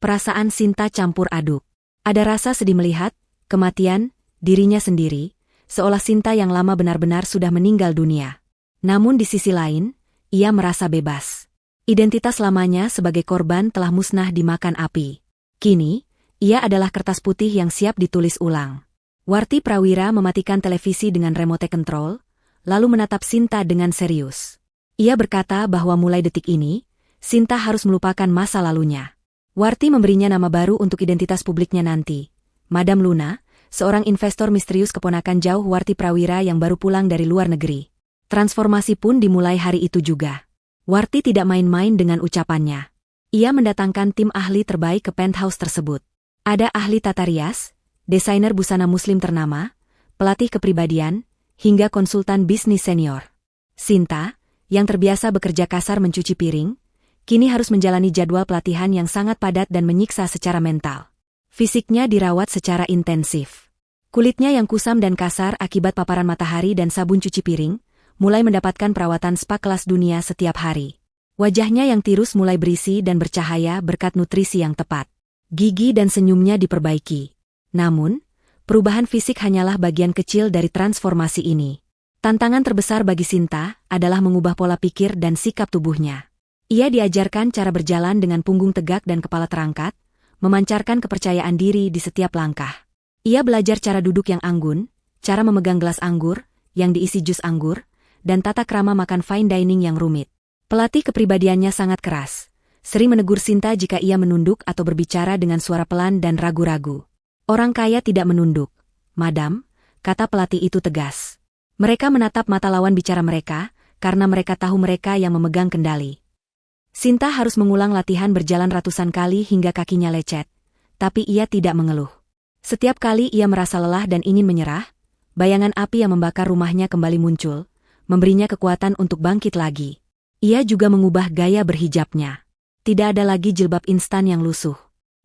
Perasaan Sinta campur aduk. Ada rasa sedih melihat kematian dirinya sendiri, seolah Sinta yang lama benar-benar sudah meninggal dunia. Namun di sisi lain, ia merasa bebas. Identitas lamanya sebagai korban telah musnah dimakan api. Kini, ia adalah kertas putih yang siap ditulis ulang. Warti Prawira mematikan televisi dengan remote control, lalu menatap Sinta dengan serius. Ia berkata bahwa mulai detik ini, Sinta harus melupakan masa lalunya. Warti memberinya nama baru untuk identitas publiknya nanti. Madam Luna, seorang investor misterius keponakan jauh Warti Prawira yang baru pulang dari luar negeri. Transformasi pun dimulai hari itu juga. Warti tidak main-main dengan ucapannya. Ia mendatangkan tim ahli terbaik ke penthouse tersebut. Ada ahli tata rias, desainer busana muslim ternama, pelatih kepribadian, hingga konsultan bisnis senior. Sinta, yang terbiasa bekerja kasar mencuci piring, kini harus menjalani jadwal pelatihan yang sangat padat dan menyiksa secara mental. Fisiknya dirawat secara intensif. Kulitnya yang kusam dan kasar akibat paparan matahari dan sabun cuci piring, mulai mendapatkan perawatan spa kelas dunia setiap hari. Wajahnya yang tirus mulai berisi dan bercahaya berkat nutrisi yang tepat. Gigi dan senyumnya diperbaiki. Namun, perubahan fisik hanyalah bagian kecil dari transformasi ini. Tantangan terbesar bagi Sinta adalah mengubah pola pikir dan sikap tubuhnya. Ia diajarkan cara berjalan dengan punggung tegak dan kepala terangkat, memancarkan kepercayaan diri di setiap langkah. Ia belajar cara duduk yang anggun, cara memegang gelas anggur, yang diisi jus anggur, dan tata krama makan fine dining yang rumit. Pelatih kepribadiannya sangat keras, sering menegur Sinta jika ia menunduk atau berbicara dengan suara pelan dan ragu-ragu. Orang kaya tidak menunduk, Madam, kata pelatih itu tegas. Mereka menatap mata lawan bicara mereka, karena mereka tahu mereka yang memegang kendali. Sinta harus mengulang latihan berjalan ratusan kali hingga kakinya lecet, tapi ia tidak mengeluh. Setiap kali ia merasa lelah dan ingin menyerah, bayangan api yang membakar rumahnya kembali muncul, memberinya kekuatan untuk bangkit lagi. Ia juga mengubah gaya berhijabnya. Tidak ada lagi jilbab instan yang lusuh.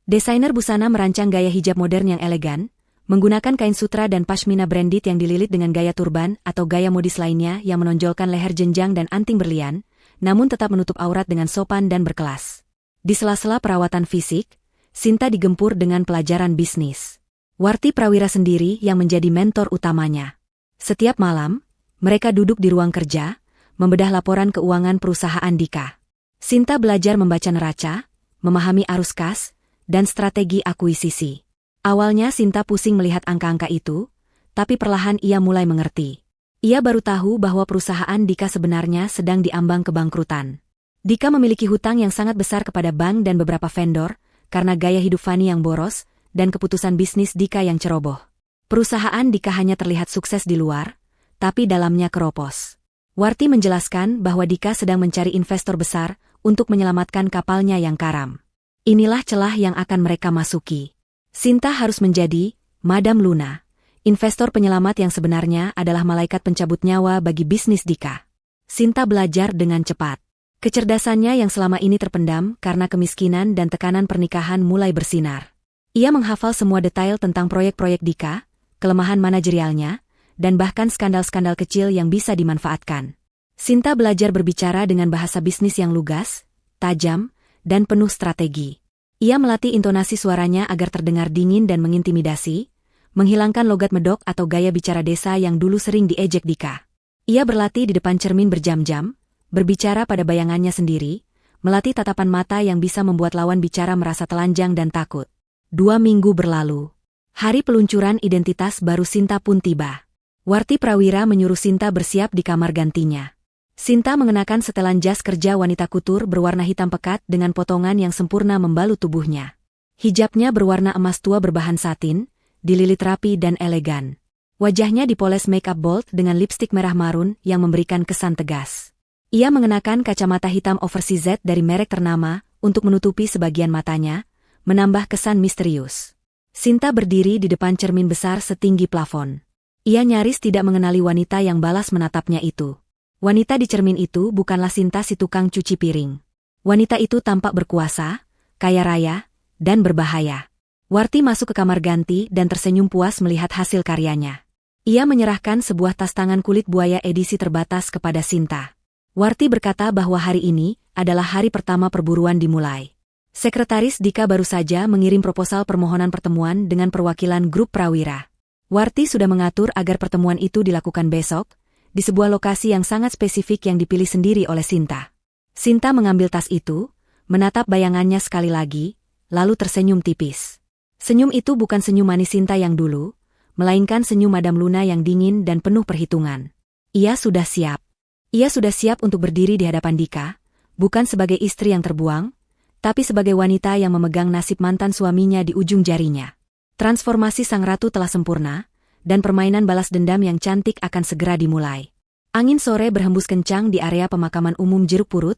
Desainer busana merancang gaya hijab modern yang elegan, menggunakan kain sutra dan pashmina branded yang dililit dengan gaya turban atau gaya modis lainnya yang menonjolkan leher jenjang dan anting berlian, namun tetap menutup aurat dengan sopan dan berkelas. Di sela-sela perawatan fisik, Sinta digempur dengan pelajaran bisnis. Warti Prawira sendiri yang menjadi mentor utamanya. Setiap malam, mereka duduk di ruang kerja, membedah laporan keuangan perusahaan Dika. Sinta belajar membaca neraca, memahami arus kas, dan strategi akuisisi. Awalnya Sinta pusing melihat angka-angka itu, tapi perlahan ia mulai mengerti. Ia baru tahu bahwa perusahaan Dika sebenarnya sedang diambang kebangkrutan. Dika memiliki hutang yang sangat besar kepada bank dan beberapa vendor, karena gaya hidup Fanny yang boros, dan keputusan bisnis Dika yang ceroboh. Perusahaan Dika hanya terlihat sukses di luar, tapi dalamnya keropos. Warti menjelaskan bahwa Dika sedang mencari investor besar untuk menyelamatkan kapalnya yang karam. Inilah celah yang akan mereka masuki. Sinta harus menjadi Madam Luna. Investor penyelamat yang sebenarnya adalah malaikat pencabut nyawa bagi bisnis Dika. Sinta belajar dengan cepat. Kecerdasannya yang selama ini terpendam karena kemiskinan dan tekanan pernikahan mulai bersinar. Ia menghafal semua detail tentang proyek-proyek Dika, kelemahan manajerialnya, dan bahkan skandal-skandal kecil yang bisa dimanfaatkan. Sinta belajar berbicara dengan bahasa bisnis yang lugas, tajam, dan penuh strategi. Ia melatih intonasi suaranya agar terdengar dingin dan mengintimidasi, menghilangkan logat medok atau gaya bicara desa yang dulu sering diejek Dika. Ia berlatih di depan cermin berjam-jam, berbicara pada bayangannya sendiri, melatih tatapan mata yang bisa membuat lawan bicara merasa telanjang dan takut. 2 minggu berlalu. Hari peluncuran identitas baru Sinta pun tiba. Warti Prawira menyuruh Sinta bersiap di kamar gantinya. Sinta mengenakan setelan jas kerja wanita kutur berwarna hitam pekat dengan potongan yang sempurna membalut tubuhnya. Hijabnya berwarna emas tua berbahan satin, dililit rapi dan elegan. Wajahnya dipoles make-up bold dengan lipstik merah marun yang memberikan kesan tegas. Ia mengenakan kacamata hitam oversized dari merek ternama untuk menutupi sebagian matanya, menambah kesan misterius. Sinta berdiri di depan cermin besar setinggi plafon. Ia nyaris tidak mengenali wanita yang balas menatapnya itu. Wanita di cermin itu bukanlah Sinta si tukang cuci piring. Wanita itu tampak berkuasa, kaya raya, dan berbahaya. Warti masuk ke kamar ganti dan tersenyum puas melihat hasil karyanya. Ia menyerahkan sebuah tas tangan kulit buaya edisi terbatas kepada Sinta. Warti berkata bahwa hari ini adalah hari pertama perburuan dimulai. Sekretaris Dika baru saja mengirim proposal permohonan pertemuan dengan perwakilan grup Prawira. Warti sudah mengatur agar pertemuan itu dilakukan besok, di sebuah lokasi yang sangat spesifik yang dipilih sendiri oleh Sinta. Sinta mengambil tas itu, menatap bayangannya sekali lagi, lalu tersenyum tipis. Senyum itu bukan senyum manis Sinta yang dulu, melainkan senyum Madam Luna yang dingin dan penuh perhitungan. Ia sudah siap. Ia sudah siap untuk berdiri di hadapan Dika, bukan sebagai istri yang terbuang, tapi sebagai wanita yang memegang nasib mantan suaminya di ujung jarinya. Transformasi sang ratu telah sempurna, dan permainan balas dendam yang cantik akan segera dimulai. Angin sore berhembus kencang di area pemakaman umum Jeruk Purut,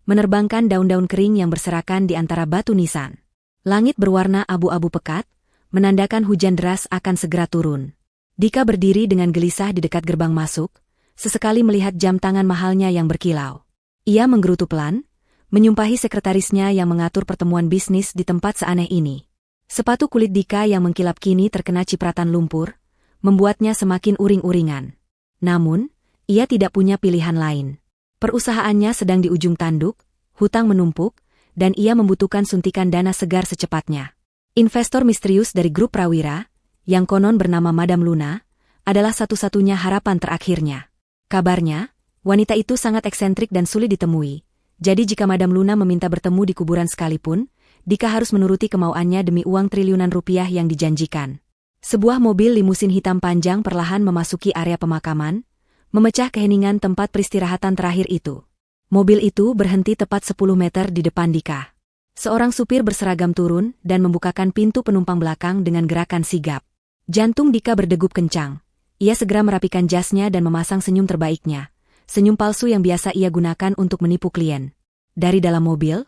menerbangkan daun-daun kering yang berserakan di antara batu nisan. Langit berwarna abu-abu pekat, menandakan hujan deras akan segera turun. Dika berdiri dengan gelisah di dekat gerbang masuk, sesekali melihat jam tangan mahalnya yang berkilau. Ia menggerutu pelan, menyumpahi sekretarisnya yang mengatur pertemuan bisnis di tempat seaneh ini. Sepatu kulit Dika yang mengkilap kini terkena cipratan lumpur, membuatnya semakin uring-uringan. Namun, ia tidak punya pilihan lain. Perusahaannya sedang di ujung tanduk, hutang menumpuk, dan ia membutuhkan suntikan dana segar secepatnya. Investor misterius dari grup Prawira, yang konon bernama Madam Luna, adalah satu-satunya harapan terakhirnya. Kabarnya, wanita itu sangat eksentrik dan sulit ditemui, jadi jika Madam Luna meminta bertemu di kuburan sekalipun, Dika harus menuruti kemauannya demi uang triliunan rupiah yang dijanjikan. Sebuah mobil limusin hitam panjang perlahan memasuki area pemakaman, memecah keheningan tempat peristirahatan terakhir itu. Mobil itu berhenti tepat 10 meter di depan Dika. Seorang supir berseragam turun dan membukakan pintu penumpang belakang dengan gerakan sigap. Jantung Dika berdegup kencang. Ia segera merapikan jasnya dan memasang senyum terbaiknya, senyum palsu yang biasa ia gunakan untuk menipu klien. Dari dalam mobil,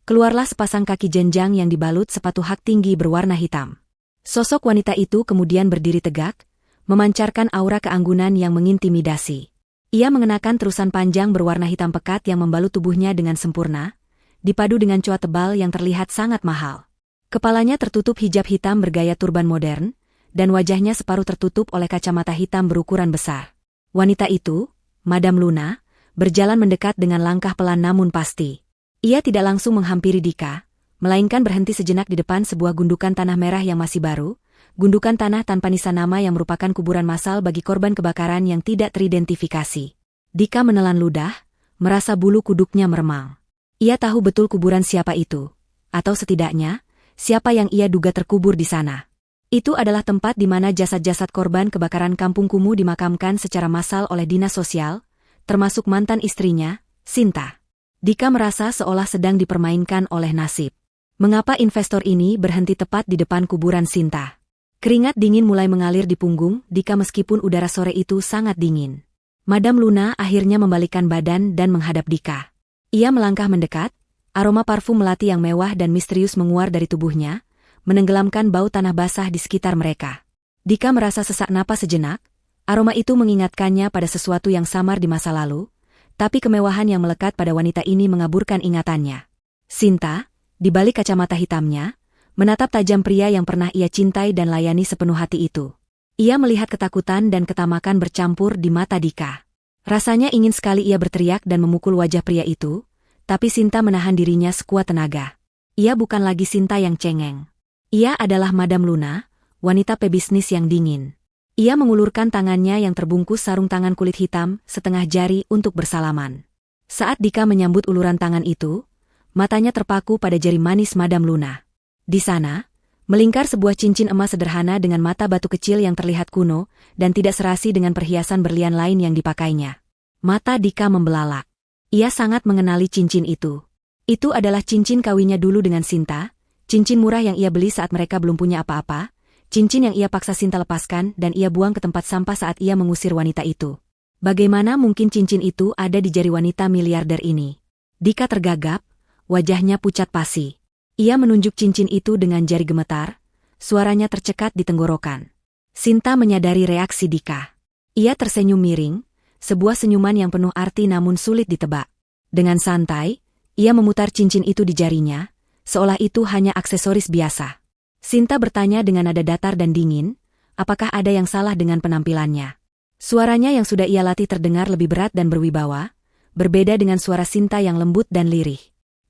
keluarlah sepasang kaki jenjang yang dibalut sepatu hak tinggi berwarna hitam. Sosok wanita itu kemudian berdiri tegak, memancarkan aura keanggunan yang mengintimidasi. Ia mengenakan terusan panjang berwarna hitam pekat yang membalut tubuhnya dengan sempurna, dipadu dengan coat tebal yang terlihat sangat mahal. Kepalanya tertutup hijab hitam bergaya turban modern, dan wajahnya separuh tertutup oleh kacamata hitam berukuran besar. Wanita itu, Madam Luna, berjalan mendekat dengan langkah pelan namun pasti. Ia tidak langsung menghampiri Dika, melainkan berhenti sejenak di depan sebuah gundukan tanah merah yang masih baru, gundukan tanah tanpa nisan nama yang merupakan kuburan massal bagi korban kebakaran yang tidak teridentifikasi. Dika menelan ludah, merasa bulu kuduknya meremang. Ia tahu betul kuburan siapa itu, atau setidaknya, siapa yang ia duga terkubur di sana. Itu adalah tempat di mana jasad-jasad korban kebakaran Kampung Kumuh dimakamkan secara massal oleh dinas sosial, termasuk mantan istrinya, Sinta. Dika merasa seolah sedang dipermainkan oleh nasib. Mengapa investor ini berhenti tepat di depan kuburan Sinta? Keringat dingin mulai mengalir di punggung Dika meskipun udara sore itu sangat dingin. Madam Luna akhirnya membalikkan badan dan menghadap Dika. Ia melangkah mendekat, aroma parfum melati yang mewah dan misterius menguar dari tubuhnya, menenggelamkan bau tanah basah di sekitar mereka. Dika merasa sesak napas sejenak, aroma itu mengingatkannya pada sesuatu yang samar di masa lalu, tapi kemewahan yang melekat pada wanita ini mengaburkan ingatannya. Sinta, di balik kacamata hitamnya, menatap tajam pria yang pernah ia cintai dan layani sepenuh hati itu. Ia melihat ketakutan dan ketamakan bercampur di mata Dika. Rasanya ingin sekali ia berteriak dan memukul wajah pria itu, tapi Sinta menahan dirinya sekuat tenaga. Ia bukan lagi Sinta yang cengeng. Ia adalah Madam Luna, wanita pebisnis yang dingin. Ia mengulurkan tangannya yang terbungkus sarung tangan kulit hitam setengah jari untuk bersalaman. Saat Dika menyambut uluran tangan itu, matanya terpaku pada jari manis Madam Luna. Di sana, melingkar sebuah cincin emas sederhana dengan mata batu kecil yang terlihat kuno dan tidak serasi dengan perhiasan berlian lain yang dipakainya. Mata Dika membelalak. Ia sangat mengenali cincin itu. Itu adalah cincin kawinnya dulu dengan Sinta, cincin murah yang ia beli saat mereka belum punya apa-apa, cincin yang ia paksa Sinta lepaskan dan ia buang ke tempat sampah saat ia mengusir wanita itu. Bagaimana mungkin cincin itu ada di jari wanita miliarder ini? Dika tergagap, wajahnya pucat pasi. Ia menunjuk cincin itu dengan jari gemetar, suaranya tercekat di tenggorokan. Sinta menyadari reaksi Dika. Ia tersenyum miring, sebuah senyuman yang penuh arti namun sulit ditebak. Dengan santai, ia memutar cincin itu di jarinya, seolah itu hanya aksesoris biasa. Sinta bertanya dengan nada datar dan dingin, apakah ada yang salah dengan penampilannya? Suaranya yang sudah ia latih terdengar lebih berat dan berwibawa, berbeda dengan suara Sinta yang lembut dan lirih.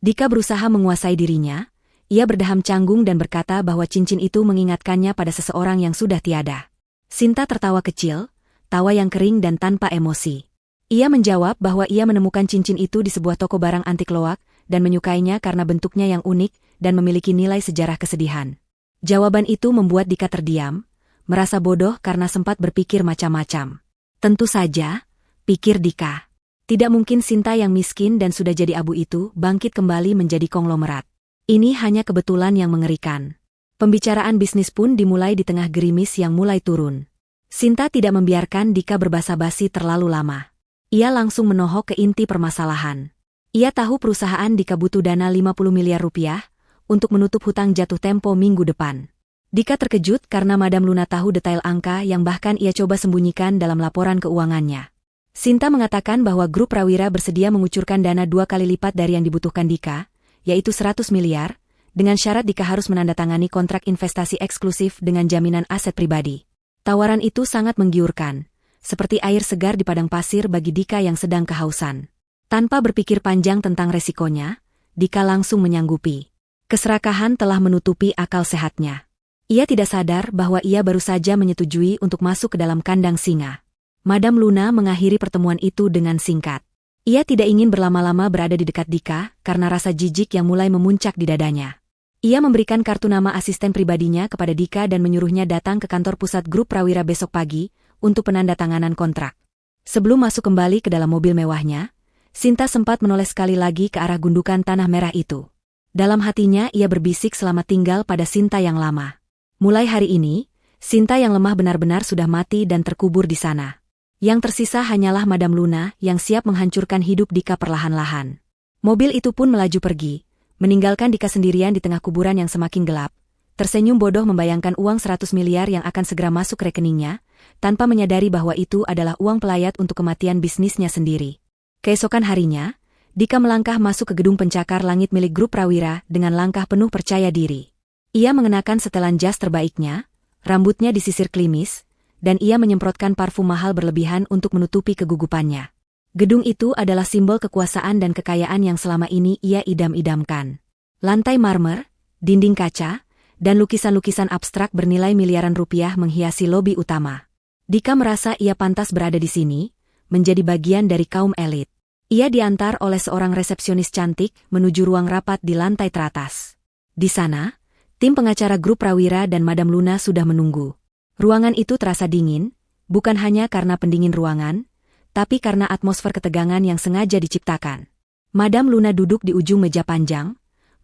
Dika berusaha menguasai dirinya, ia berdeham canggung dan berkata bahwa cincin itu mengingatkannya pada seseorang yang sudah tiada. Sinta tertawa kecil, tawa yang kering dan tanpa emosi. Ia menjawab bahwa ia menemukan cincin itu di sebuah toko barang antik loak dan menyukainya karena bentuknya yang unik dan memiliki nilai sejarah kesedihan. Jawaban itu membuat Dika terdiam, merasa bodoh karena sempat berpikir macam-macam. Tentu saja, pikir Dika. Tidak mungkin Sinta yang miskin dan sudah jadi abu itu bangkit kembali menjadi konglomerat. Ini hanya kebetulan yang mengerikan. Pembicaraan bisnis pun dimulai di tengah gerimis yang mulai turun. Sinta tidak membiarkan Dika berbasa-basi terlalu lama. Ia langsung menohok ke inti permasalahan. Ia tahu perusahaan Dika butuh dana 50 miliar rupiah, untuk menutup hutang jatuh tempo minggu depan. Dika terkejut karena Madam Luna tahu detail angka yang bahkan ia coba sembunyikan dalam laporan keuangannya. Sinta mengatakan bahwa grup Prawira bersedia mengucurkan dana 2 kali lipat dari yang dibutuhkan Dika, yaitu 100 miliar, dengan syarat Dika harus menandatangani kontrak investasi eksklusif dengan jaminan aset pribadi. Tawaran itu sangat menggiurkan, seperti air segar di padang pasir bagi Dika yang sedang kehausan. Tanpa berpikir panjang tentang resikonya, Dika langsung menyanggupi. Keserakahan telah menutupi akal sehatnya. Ia tidak sadar bahwa ia baru saja menyetujui untuk masuk ke dalam kandang singa. Madam Luna mengakhiri pertemuan itu dengan singkat. Ia tidak ingin berlama-lama berada di dekat Dika karena rasa jijik yang mulai memuncak di dadanya. Ia memberikan kartu nama asisten pribadinya kepada Dika dan menyuruhnya datang ke kantor pusat grup Prawira besok pagi untuk penandatanganan kontrak. Sebelum masuk kembali ke dalam mobil mewahnya, Sinta sempat menoleh sekali lagi ke arah gundukan tanah merah itu. Dalam hatinya ia berbisik selamat tinggal pada Sinta yang lama. Mulai hari ini, Sinta yang lemah benar-benar sudah mati dan terkubur di sana. Yang tersisa hanyalah Madam Luna yang siap menghancurkan hidup Dika perlahan-lahan. Mobil itu pun melaju pergi, meninggalkan Dika sendirian di tengah kuburan yang semakin gelap. Tersenyum bodoh membayangkan uang 100 miliar yang akan segera masuk rekeningnya, tanpa menyadari bahwa itu adalah uang pelayat untuk kematian bisnisnya sendiri. Keesokan harinya, Dika melangkah masuk ke gedung pencakar langit milik grup Prawira dengan langkah penuh percaya diri. Ia mengenakan setelan jas terbaiknya, rambutnya disisir klimis, dan ia menyemprotkan parfum mahal berlebihan untuk menutupi kegugupannya. Gedung itu adalah simbol kekuasaan dan kekayaan yang selama ini ia idam-idamkan. Lantai marmer, dinding kaca, dan lukisan-lukisan abstrak bernilai miliaran rupiah menghiasi lobi utama. Dika merasa ia pantas berada di sini, menjadi bagian dari kaum elit. Ia diantar oleh seorang resepsionis cantik menuju ruang rapat di lantai teratas. Di sana, tim pengacara grup Prawira dan Madam Luna sudah menunggu. Ruangan itu terasa dingin, bukan hanya karena pendingin ruangan, tapi karena atmosfer ketegangan yang sengaja diciptakan. Madam Luna duduk di ujung meja panjang,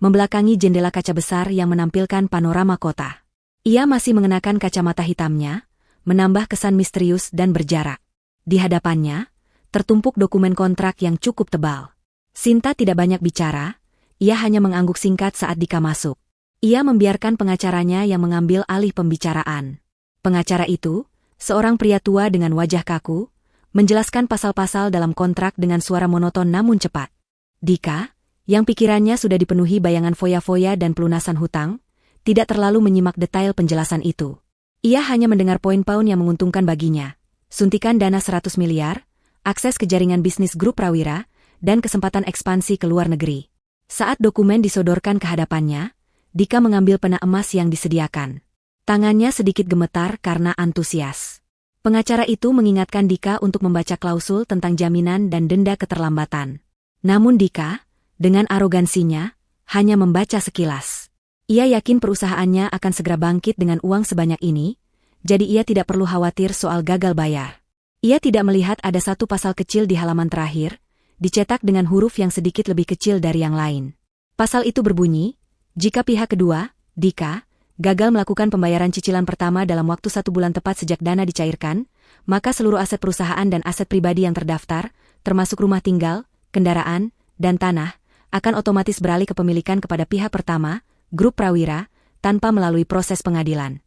membelakangi jendela kaca besar yang menampilkan panorama kota. Ia masih mengenakan kacamata hitamnya, menambah kesan misterius dan berjarak. Di hadapannya, tertumpuk dokumen kontrak yang cukup tebal. Sinta tidak banyak bicara, ia hanya mengangguk singkat saat Dika masuk. Ia membiarkan pengacaranya yang mengambil alih pembicaraan. Pengacara itu, seorang pria tua dengan wajah kaku, menjelaskan pasal-pasal dalam kontrak dengan suara monoton namun cepat. Dika, yang pikirannya sudah dipenuhi bayangan foya-foya dan pelunasan hutang, tidak terlalu menyimak detail penjelasan itu. Ia hanya mendengar poin-poin yang menguntungkan baginya. Suntikan dana 100 miliar, akses ke jaringan bisnis grup Prawira, dan kesempatan ekspansi ke luar negeri. Saat dokumen disodorkan ke hadapannya, Dika mengambil pena emas yang disediakan. Tangannya sedikit gemetar karena antusias. Pengacara itu mengingatkan Dika untuk membaca klausul tentang jaminan dan denda keterlambatan. Namun Dika, dengan arogansinya, hanya membaca sekilas. Ia yakin perusahaannya akan segera bangkit dengan uang sebanyak ini, jadi ia tidak perlu khawatir soal gagal bayar. Ia tidak melihat ada satu pasal kecil di halaman terakhir, dicetak dengan huruf yang sedikit lebih kecil dari yang lain. Pasal itu berbunyi, jika pihak kedua, Dika, gagal melakukan pembayaran cicilan pertama dalam waktu 1 bulan tepat sejak dana dicairkan, maka seluruh aset perusahaan dan aset pribadi yang terdaftar, termasuk rumah tinggal, kendaraan, dan tanah, akan otomatis beralih kepemilikan kepada pihak pertama, grup Prawira, tanpa melalui proses pengadilan.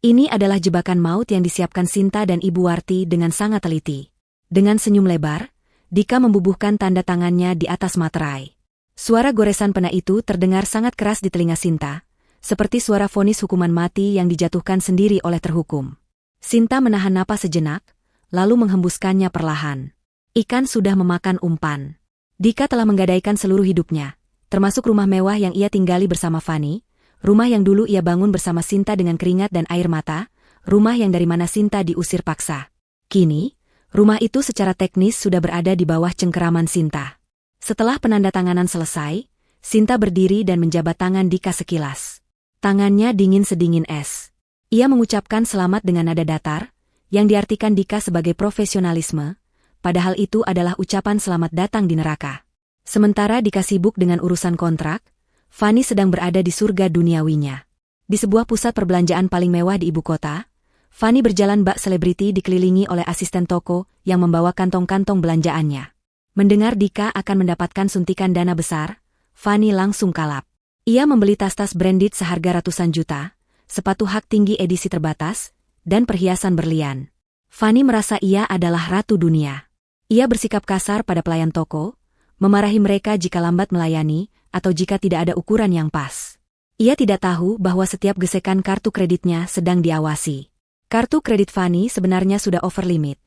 Ini adalah jebakan maut yang disiapkan Sinta dan Ibu Warti dengan sangat teliti. Dengan senyum lebar, Dika membubuhkan tanda tangannya di atas materai. Suara goresan pena itu terdengar sangat keras di telinga Sinta, seperti suara vonis hukuman mati yang dijatuhkan sendiri oleh terhukum. Sinta menahan napas sejenak, lalu menghembuskannya perlahan. Ikan sudah memakan umpan. Dika telah menggadaikan seluruh hidupnya, termasuk rumah mewah yang ia tinggali bersama Fani, rumah yang dulu ia bangun bersama Sinta dengan keringat dan air mata, rumah yang dari mana Sinta diusir paksa. Kini, rumah itu secara teknis sudah berada di bawah cengkeraman Sinta. Setelah penandatanganan selesai, Sinta berdiri dan menjabat tangan Dika sekilas. Tangannya dingin sedingin es. Ia mengucapkan selamat dengan nada datar, yang diartikan Dika sebagai profesionalisme, padahal itu adalah ucapan selamat datang di neraka. Sementara Dika sibuk dengan urusan kontrak, Fani sedang berada di surga duniawinya. Di sebuah pusat perbelanjaan paling mewah di ibu kota, Fani berjalan bak selebriti dikelilingi oleh asisten toko yang membawa kantong-kantong belanjaannya. Mendengar Dika akan mendapatkan suntikan dana besar, Fani langsung kalap. Ia membeli tas-tas branded seharga ratusan juta, sepatu hak tinggi edisi terbatas, dan perhiasan berlian. Fani merasa ia adalah ratu dunia. Ia bersikap kasar pada pelayan toko, memarahi mereka jika lambat melayani, atau jika tidak ada ukuran yang pas. Ia tidak tahu bahwa setiap gesekan kartu kreditnya sedang diawasi. Kartu kredit Fani sebenarnya sudah over limit,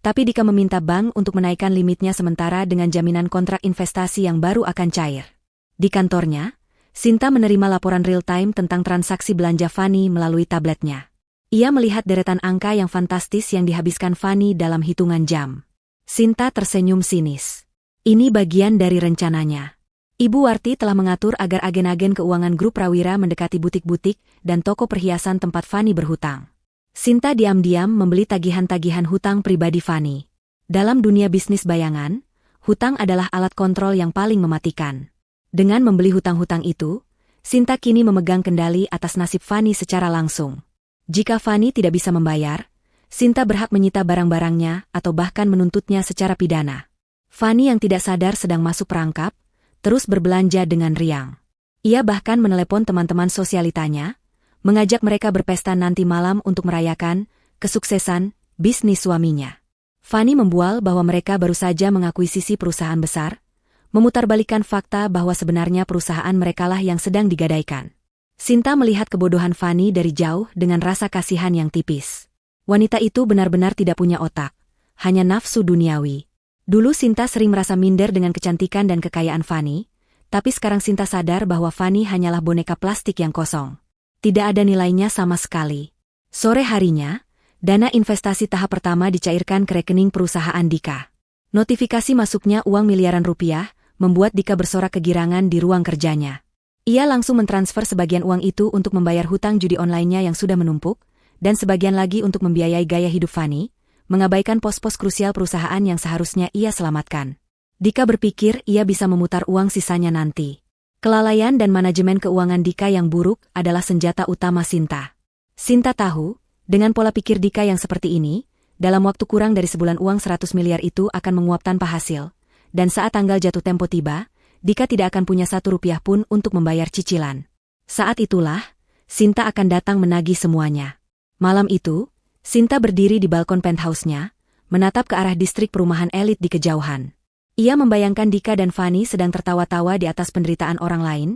tapi Dika meminta bank untuk menaikkan limitnya sementara dengan jaminan kontrak investasi yang baru akan cair. Di kantornya, Sinta menerima laporan real-time tentang transaksi belanja Fani melalui tabletnya. Ia melihat deretan angka yang fantastis yang dihabiskan Fani dalam hitungan jam. Sinta tersenyum sinis. Ini bagian dari rencananya. Ibu Warti telah mengatur agar agen-agen keuangan grup Prawira mendekati butik-butik dan toko perhiasan tempat Fani berhutang. Sinta diam-diam membeli tagihan-tagihan hutang pribadi Fani. Dalam dunia bisnis bayangan, hutang adalah alat kontrol yang paling mematikan. Dengan membeli hutang-hutang itu, Sinta kini memegang kendali atas nasib Fani secara langsung. Jika Fani tidak bisa membayar, Sinta berhak menyita barang-barangnya atau bahkan menuntutnya secara pidana. Fani yang tidak sadar sedang masuk perangkap, terus berbelanja dengan riang. Ia bahkan menelepon teman-teman sosialitanya, mengajak mereka berpesta nanti malam untuk merayakan kesuksesan bisnis suaminya. Fani membual bahwa mereka baru saja mengakuisisi perusahaan besar, memutarbalikkan fakta bahwa sebenarnya perusahaan merekalah yang sedang digadaikan. Sinta melihat kebodohan Fani dari jauh dengan rasa kasihan yang tipis. Wanita itu benar-benar tidak punya otak, hanya nafsu duniawi. Dulu Sinta sering merasa minder dengan kecantikan dan kekayaan Fani, tapi sekarang Sinta sadar bahwa Fani hanyalah boneka plastik yang kosong. Tidak ada nilainya sama sekali. Sore harinya, dana investasi tahap pertama dicairkan ke rekening perusahaan Dika. Notifikasi masuknya uang miliaran rupiah membuat Dika bersorak kegirangan di ruang kerjanya. Ia langsung mentransfer sebagian uang itu untuk membayar hutang judi online-nya yang sudah menumpuk, dan sebagian lagi untuk membiayai gaya hidup Fani, mengabaikan pos-pos krusial perusahaan yang seharusnya ia selamatkan. Dika berpikir ia bisa memutar uang sisanya nanti. Kelalaian dan manajemen keuangan Dika yang buruk adalah senjata utama Sinta. Sinta tahu, dengan pola pikir Dika yang seperti ini, dalam waktu kurang dari sebulan uang 100 miliar itu akan menguap tanpa hasil. Dan saat tanggal jatuh tempo tiba, Dika tidak akan punya 1 rupiah pun untuk membayar cicilan. Saat itulah, Sinta akan datang menagih semuanya. Malam itu, Sinta berdiri di balkon penthouse-nya, menatap ke arah distrik perumahan elit di kejauhan. Ia membayangkan Dika dan Fani sedang tertawa-tawa di atas penderitaan orang lain,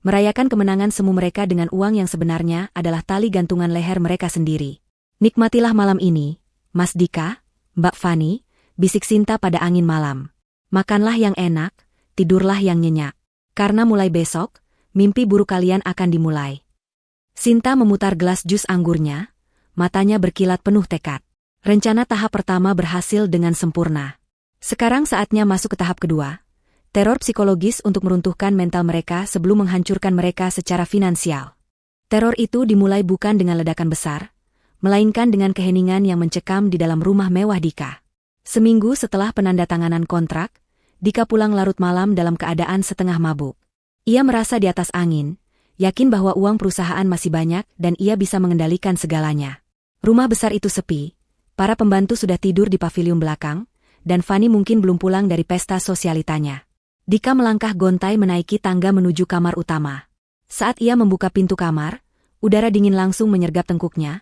Merayakan kemenangan semu mereka dengan uang yang sebenarnya adalah tali gantungan leher mereka sendiri. Nikmatilah malam ini, Mas Dika, Mbak Fani, bisik Sinta pada angin malam. Makanlah yang enak, tidurlah yang nyenyak. Karena mulai besok, mimpi buruk kalian akan dimulai. Sinta memutar gelas jus anggurnya, matanya berkilat penuh tekad. Rencana tahap pertama berhasil dengan sempurna. Sekarang saatnya masuk ke tahap kedua. Teror psikologis untuk meruntuhkan mental mereka sebelum menghancurkan mereka secara finansial. Teror itu dimulai bukan dengan ledakan besar, melainkan dengan keheningan yang mencekam di dalam rumah mewah Dika. Seminggu setelah penandatanganan kontrak, Dika pulang larut malam dalam keadaan setengah mabuk. Ia merasa di atas angin, yakin bahwa uang perusahaan masih banyak dan ia bisa mengendalikan segalanya. Rumah besar itu sepi, para pembantu sudah tidur di pavilion belakang, dan Fani mungkin belum pulang dari pesta sosialitanya. Dika melangkah gontai menaiki tangga menuju kamar utama. Saat ia membuka pintu kamar, udara dingin langsung menyergap tengkuknya,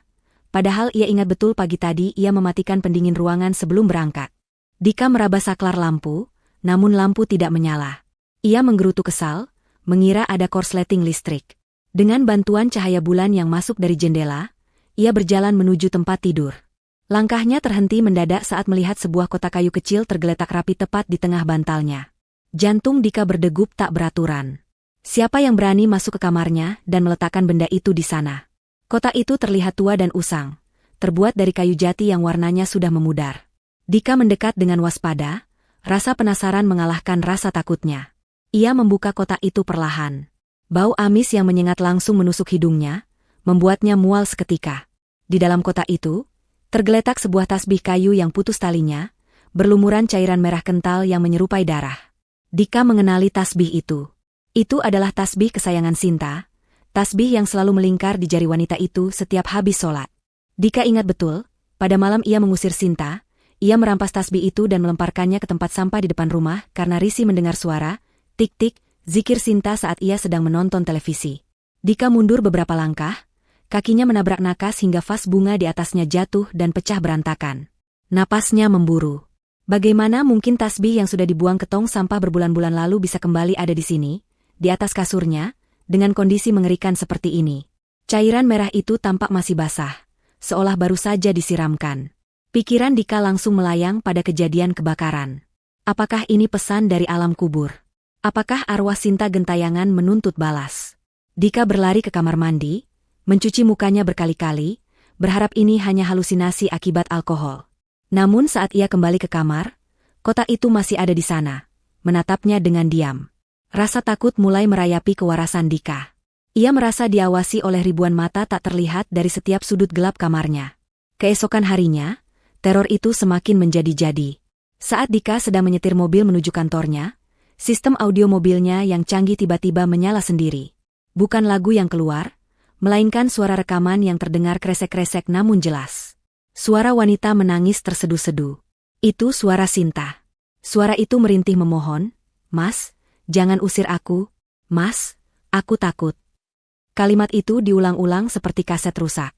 padahal ia ingat betul pagi tadi ia mematikan pendingin ruangan sebelum berangkat. Dika meraba saklar lampu, namun lampu tidak menyala. Ia menggerutu kesal, mengira ada korsleting listrik. Dengan bantuan cahaya bulan yang masuk dari jendela, ia berjalan menuju tempat tidur. Langkahnya terhenti mendadak saat melihat sebuah kotak kayu kecil tergeletak rapi tepat di tengah bantalnya. Jantung Dika berdegup tak beraturan. Siapa yang berani masuk ke kamarnya dan meletakkan benda itu di sana? Kotak itu terlihat tua dan usang, terbuat dari kayu jati yang warnanya sudah memudar. Dika mendekat dengan waspada, rasa penasaran mengalahkan rasa takutnya. Ia membuka kotak itu perlahan. Bau amis yang menyengat langsung menusuk hidungnya, membuatnya mual seketika. Di dalam kotak itu, tergeletak sebuah tasbih kayu yang putus talinya, berlumuran cairan merah kental yang menyerupai darah. Dika mengenali tasbih itu. Itu adalah tasbih kesayangan Sinta, tasbih yang selalu melingkar di jari wanita itu setiap habis sholat. Dika ingat betul, pada malam ia mengusir Sinta, ia merampas tasbih itu dan melemparkannya ke tempat sampah di depan rumah karena risih mendengar suara, tik-tik, zikir Sinta saat ia sedang menonton televisi. Dika mundur beberapa langkah, kakinya menabrak nakas hingga vas bunga di atasnya jatuh dan pecah berantakan. Napasnya memburu. Bagaimana mungkin tasbih yang sudah dibuang ke tong sampah berbulan-bulan lalu bisa kembali ada di sini, di atas kasurnya, dengan kondisi mengerikan seperti ini? Cairan merah itu tampak masih basah, seolah baru saja disiramkan. Pikiran Dika langsung melayang pada kejadian kebakaran. Apakah ini pesan dari alam kubur? Apakah arwah Sinta gentayangan menuntut balas? Dika berlari ke kamar mandi, mencuci mukanya berkali-kali, berharap ini hanya halusinasi akibat alkohol. Namun saat ia kembali ke kamar, kotak itu masih ada di sana, menatapnya dengan diam. Rasa takut mulai merayapi kewarasan Dika. Ia merasa diawasi oleh ribuan mata tak terlihat dari setiap sudut gelap kamarnya. Keesokan harinya, teror itu semakin menjadi-jadi. Saat Dika sedang menyetir mobil menuju kantornya, sistem audio mobilnya yang canggih tiba-tiba menyala sendiri. Bukan lagu yang keluar, melainkan suara rekaman yang terdengar kresek-kresek namun jelas. Suara wanita menangis terseduh-seduh. Itu suara Sinta. Suara itu merintih memohon, "Mas, jangan usir aku. Mas, aku takut." Kalimat itu diulang-ulang seperti kaset rusak.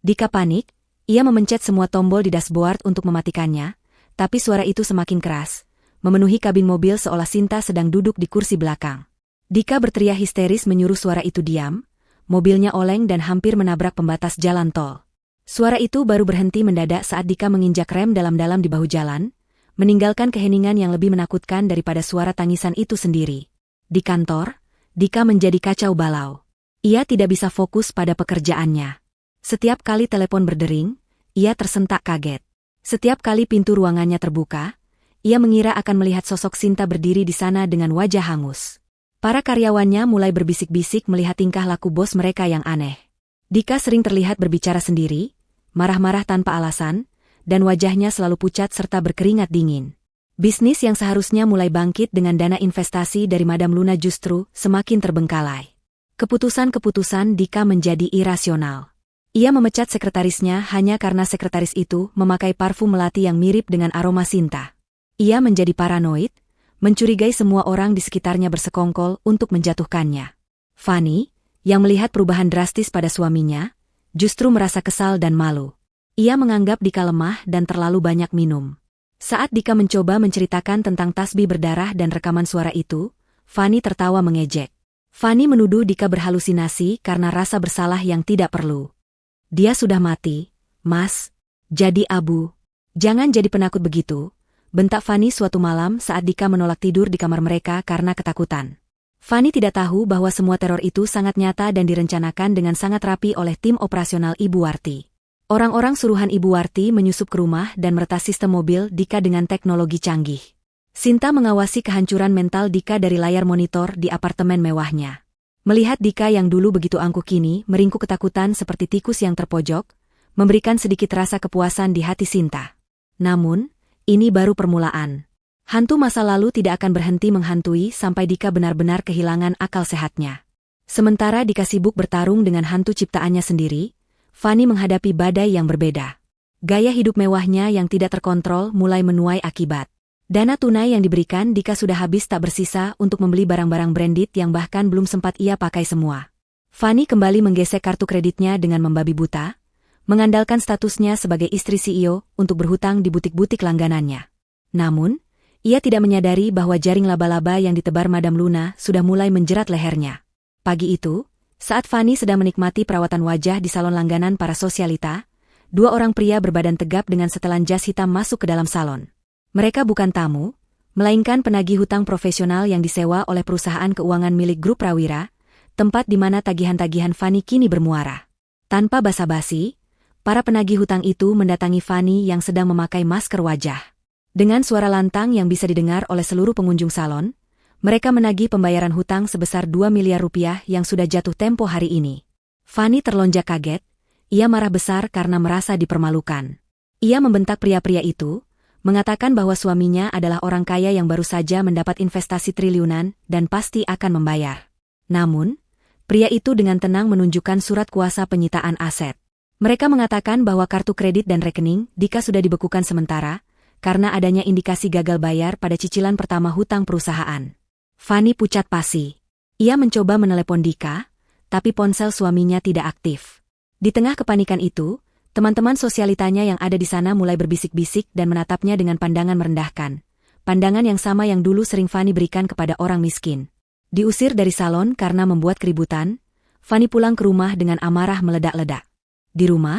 Dika panik, ia memencet semua tombol di dashboard untuk mematikannya, tapi suara itu semakin keras, memenuhi kabin mobil seolah Sinta sedang duduk di kursi belakang. Dika berteriak histeris menyuruh suara itu diam, mobilnya oleng dan hampir menabrak pembatas jalan tol. Suara itu baru berhenti mendadak saat Dika menginjak rem dalam-dalam di bahu jalan, meninggalkan keheningan yang lebih menakutkan daripada suara tangisan itu sendiri. Di kantor, Dika menjadi kacau balau. Ia tidak bisa fokus pada pekerjaannya. Setiap kali telepon berdering, ia tersentak kaget. Setiap kali pintu ruangannya terbuka, ia mengira akan melihat sosok Sinta berdiri di sana dengan wajah hangus. Para karyawannya mulai berbisik-bisik melihat tingkah laku bos mereka yang aneh. Dika sering terlihat berbicara sendiri, marah-marah tanpa alasan, dan wajahnya selalu pucat serta berkeringat dingin. Bisnis yang seharusnya mulai bangkit dengan dana investasi dari Madam Luna justru semakin terbengkalai. Keputusan-keputusan Dika menjadi irasional. Ia memecat sekretarisnya hanya karena sekretaris itu memakai parfum melati yang mirip dengan aroma Sinta. Ia menjadi paranoid, mencurigai semua orang di sekitarnya bersekongkol untuk menjatuhkannya. Fani, yang melihat perubahan drastis pada suaminya, justru merasa kesal dan malu. Ia menganggap Dika lemah dan terlalu banyak minum. Saat Dika mencoba menceritakan tentang tasbih berdarah dan rekaman suara itu, Fani tertawa mengejek. Fanny menuduh Dika berhalusinasi karena rasa bersalah yang tidak perlu. Dia sudah mati, Mas. Jadi abu. Jangan jadi penakut begitu, bentak Fanny suatu malam saat Dika menolak tidur di kamar mereka karena ketakutan. Fanny tidak tahu bahwa semua teror itu sangat nyata dan direncanakan dengan sangat rapi oleh tim operasional Ibu Warti. Orang-orang suruhan Ibu Warti menyusup ke rumah dan meretas sistem mobil Dika dengan teknologi canggih. Sinta mengawasi kehancuran mental Dika dari layar monitor di apartemen mewahnya. Melihat Dika yang dulu begitu angkuh kini meringkuk ketakutan seperti tikus yang terpojok, memberikan sedikit rasa kepuasan di hati Sinta. Namun, ini baru permulaan. Hantu masa lalu tidak akan berhenti menghantui sampai Dika benar-benar kehilangan akal sehatnya. Sementara Dika sibuk bertarung dengan hantu ciptaannya sendiri, Fanny menghadapi badai yang berbeda. Gaya hidup mewahnya yang tidak terkontrol mulai menuai akibat. Dana tunai yang diberikan Dika sudah habis tak bersisa untuk membeli barang-barang branded yang bahkan belum sempat ia pakai semua. Fanny kembali menggesek kartu kreditnya dengan membabi buta, mengandalkan statusnya sebagai istri CEO untuk berhutang di butik-butik langganannya. Namun, ia tidak menyadari bahwa jaring laba-laba yang ditebar Madam Luna sudah mulai menjerat lehernya. Pagi itu, saat Fanny sedang menikmati perawatan wajah di salon langganan para sosialita, dua orang pria berbadan tegap dengan setelan jas hitam masuk ke dalam salon. Mereka bukan tamu, melainkan penagih hutang profesional yang disewa oleh perusahaan keuangan milik grup Prawira, tempat di mana tagihan-tagihan Fanny kini bermuara. Tanpa basa-basi, para penagih hutang itu mendatangi Fanny yang sedang memakai masker wajah. Dengan suara lantang yang bisa didengar oleh seluruh pengunjung salon, mereka menagih pembayaran hutang sebesar 2 miliar rupiah yang sudah jatuh tempo hari ini. Fanny terlonjak kaget, ia marah besar karena merasa dipermalukan. Ia membentak pria-pria itu, mengatakan bahwa suaminya adalah orang kaya yang baru saja mendapat investasi triliunan dan pasti akan membayar. Namun, pria itu dengan tenang menunjukkan surat kuasa penyitaan aset. Mereka mengatakan bahwa kartu kredit dan rekening Dika sudah dibekukan sementara, karena adanya indikasi gagal bayar pada cicilan pertama hutang perusahaan. Fanny pucat pasi. Ia mencoba menelepon Dika, tapi ponsel suaminya tidak aktif. Di tengah kepanikan itu, teman-teman sosialitanya yang ada di sana mulai berbisik-bisik dan menatapnya dengan pandangan merendahkan. Pandangan yang sama yang dulu sering Fanny berikan kepada orang miskin. Diusir dari salon karena membuat keributan, Fanny pulang ke rumah dengan amarah meledak-ledak. Di rumah,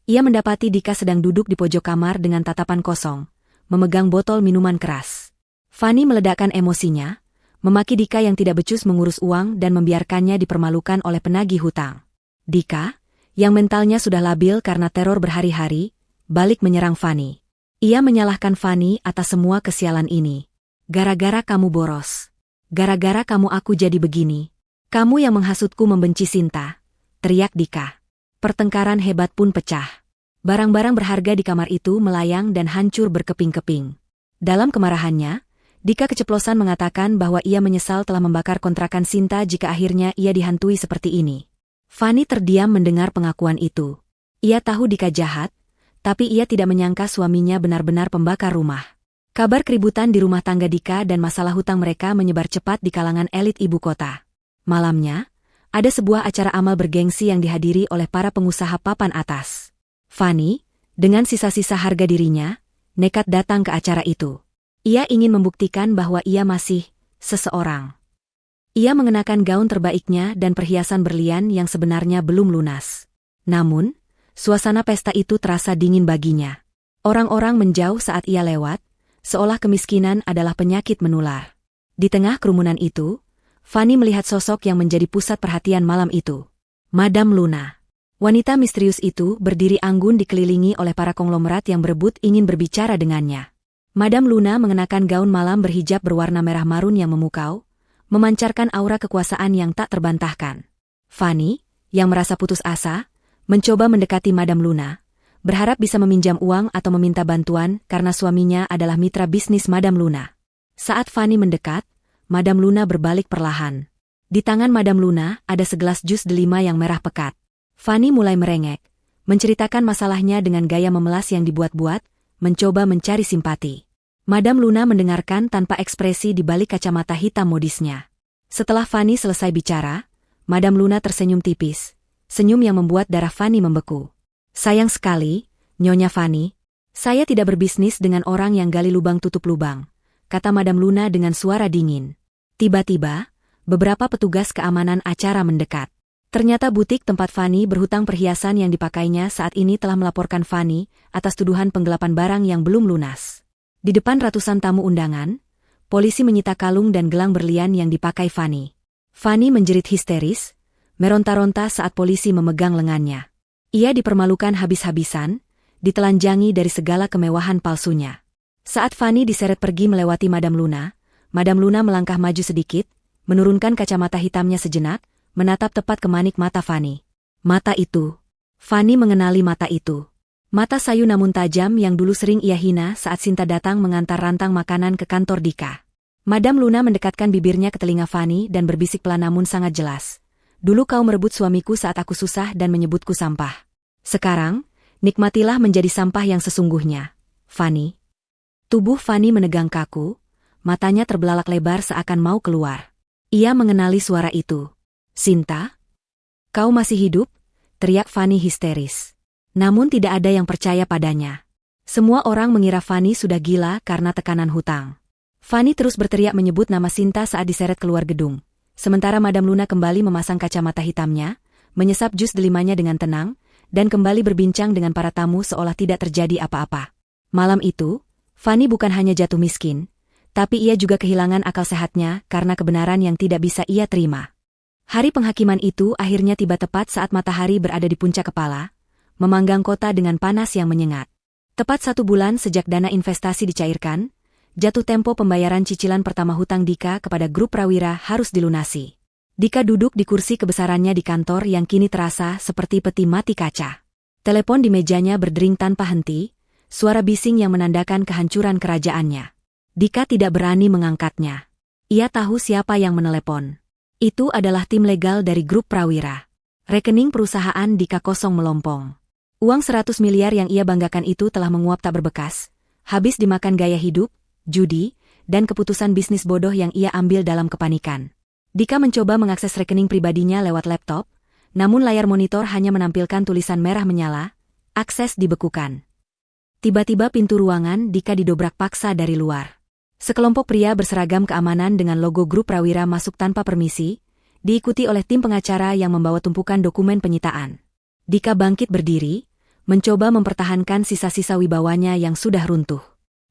ia mendapati Dika sedang duduk di pojok kamar dengan tatapan kosong, memegang botol minuman keras. Fanny meledakkan emosinya, memaki Dika yang tidak becus mengurus uang dan membiarkannya dipermalukan oleh penagih hutang. Dika, yang mentalnya sudah labil karena teror berhari-hari, balik menyerang Fanny. Ia menyalahkan Fanny atas semua kesialan ini. Gara-gara kamu boros. Gara-gara kamu aku jadi begini. Kamu yang menghasutku membenci Sinta, teriak Dika. Pertengkaran hebat pun pecah. Barang-barang berharga di kamar itu melayang dan hancur berkeping-keping. Dalam kemarahannya, Dika keceplosan mengatakan bahwa ia menyesal telah membakar kontrakan Sinta jika akhirnya ia dihantui seperti ini. Fanny terdiam mendengar pengakuan itu. Ia tahu Dika jahat, tapi ia tidak menyangka suaminya benar-benar pembakar rumah. Kabar keributan di rumah tangga Dika dan masalah hutang mereka menyebar cepat di kalangan elit ibu kota. Malamnya, ada sebuah acara amal bergengsi yang dihadiri oleh para pengusaha papan atas. Fanny, dengan sisa-sisa harga dirinya, nekat datang ke acara itu. Ia ingin membuktikan bahwa ia masih seseorang. Ia mengenakan gaun terbaiknya dan perhiasan berlian yang sebenarnya belum lunas. Namun, suasana pesta itu terasa dingin baginya. Orang-orang menjauh saat ia lewat, seolah kemiskinan adalah penyakit menular. Di tengah kerumunan itu, Fanny melihat sosok yang menjadi pusat perhatian malam itu. Madam Luna. Wanita misterius itu berdiri anggun dikelilingi oleh para konglomerat yang berebut ingin berbicara dengannya. Madam Luna mengenakan gaun malam berhijab berwarna merah marun yang memukau, memancarkan aura kekuasaan yang tak terbantahkan. Fanny, yang merasa putus asa, mencoba mendekati Madam Luna, berharap bisa meminjam uang atau meminta bantuan karena suaminya adalah mitra bisnis Madam Luna. Saat Fanny mendekat, Madam Luna berbalik perlahan. Di tangan Madam Luna ada segelas jus delima yang merah pekat. Fanny mulai merengek, menceritakan masalahnya dengan gaya memelas yang dibuat-buat, mencoba mencari simpati. Madam Luna mendengarkan tanpa ekspresi di balik kacamata hitam modisnya. Setelah Fanny selesai bicara, Madam Luna tersenyum tipis, senyum yang membuat darah Fanny membeku. Sayang sekali, Nyonya Fanny, saya tidak berbisnis dengan orang yang gali lubang tutup lubang, kata Madam Luna dengan suara dingin. Tiba-tiba, beberapa petugas keamanan acara mendekat. Ternyata butik tempat Fanny berhutang perhiasan yang dipakainya saat ini telah melaporkan Fanny atas tuduhan penggelapan barang yang belum lunas. Di depan ratusan tamu undangan, polisi menyita kalung dan gelang berlian yang dipakai Fanny. Fanny menjerit histeris, meronta-ronta saat polisi memegang lengannya. Ia dipermalukan habis-habisan, ditelanjangi dari segala kemewahan palsunya. Saat Fanny diseret pergi melewati Madam Luna melangkah maju sedikit, menurunkan kacamata hitamnya sejenak, menatap tepat ke manik mata Fanny. Mata itu. Fanny mengenali mata itu. Mata sayu namun tajam yang dulu sering ia hina saat Sinta datang mengantar rantang makanan ke kantor Dika. Madam Luna mendekatkan bibirnya ke telinga Fanny dan berbisik pelan namun sangat jelas. Dulu kau merebut suamiku saat aku susah dan menyebutku sampah. Sekarang, nikmatilah menjadi sampah yang sesungguhnya, Fanny. Tubuh Fanny menegang kaku, matanya terbelalak lebar seakan mau keluar. Ia mengenali suara itu. Sinta? Kau masih hidup? Teriak Fanny histeris. Namun tidak ada yang percaya padanya. Semua orang mengira Fanny sudah gila karena tekanan hutang. Fanny terus berteriak menyebut nama Sinta saat diseret keluar gedung. Sementara Madam Luna kembali memasang kacamata hitamnya, menyesap jus delimanya dengan tenang, dan kembali berbincang dengan para tamu seolah tidak terjadi apa-apa. Malam itu, Fanny bukan hanya jatuh miskin, tapi ia juga kehilangan akal sehatnya karena kebenaran yang tidak bisa ia terima. Hari penghakiman itu akhirnya tiba tepat saat matahari berada di puncak kepala, memanggang kota dengan panas yang menyengat. Tepat 1 bulan sejak dana investasi dicairkan, jatuh tempo pembayaran cicilan pertama hutang Dika kepada grup Prawira harus dilunasi. Dika duduk di kursi kebesarannya di kantor yang kini terasa seperti peti mati kaca. Telepon di mejanya berdering tanpa henti, suara bising yang menandakan kehancuran kerajaannya. Dika tidak berani mengangkatnya. Ia tahu siapa yang menelepon. Itu adalah tim legal dari grup Prawira. Rekening perusahaan Dika kosong melompong. Uang 100 miliar yang ia banggakan itu telah menguap tak berbekas, habis dimakan gaya hidup, judi, dan keputusan bisnis bodoh yang ia ambil dalam kepanikan. Dika mencoba mengakses rekening pribadinya lewat laptop, namun layar monitor hanya menampilkan tulisan merah menyala, akses dibekukan. Tiba-tiba pintu ruangan Dika didobrak paksa dari luar. Sekelompok pria berseragam keamanan dengan logo grup Prawira masuk tanpa permisi, diikuti oleh tim pengacara yang membawa tumpukan dokumen penyitaan. Dika bangkit berdiri, mencoba mempertahankan sisa-sisa wibawanya yang sudah runtuh.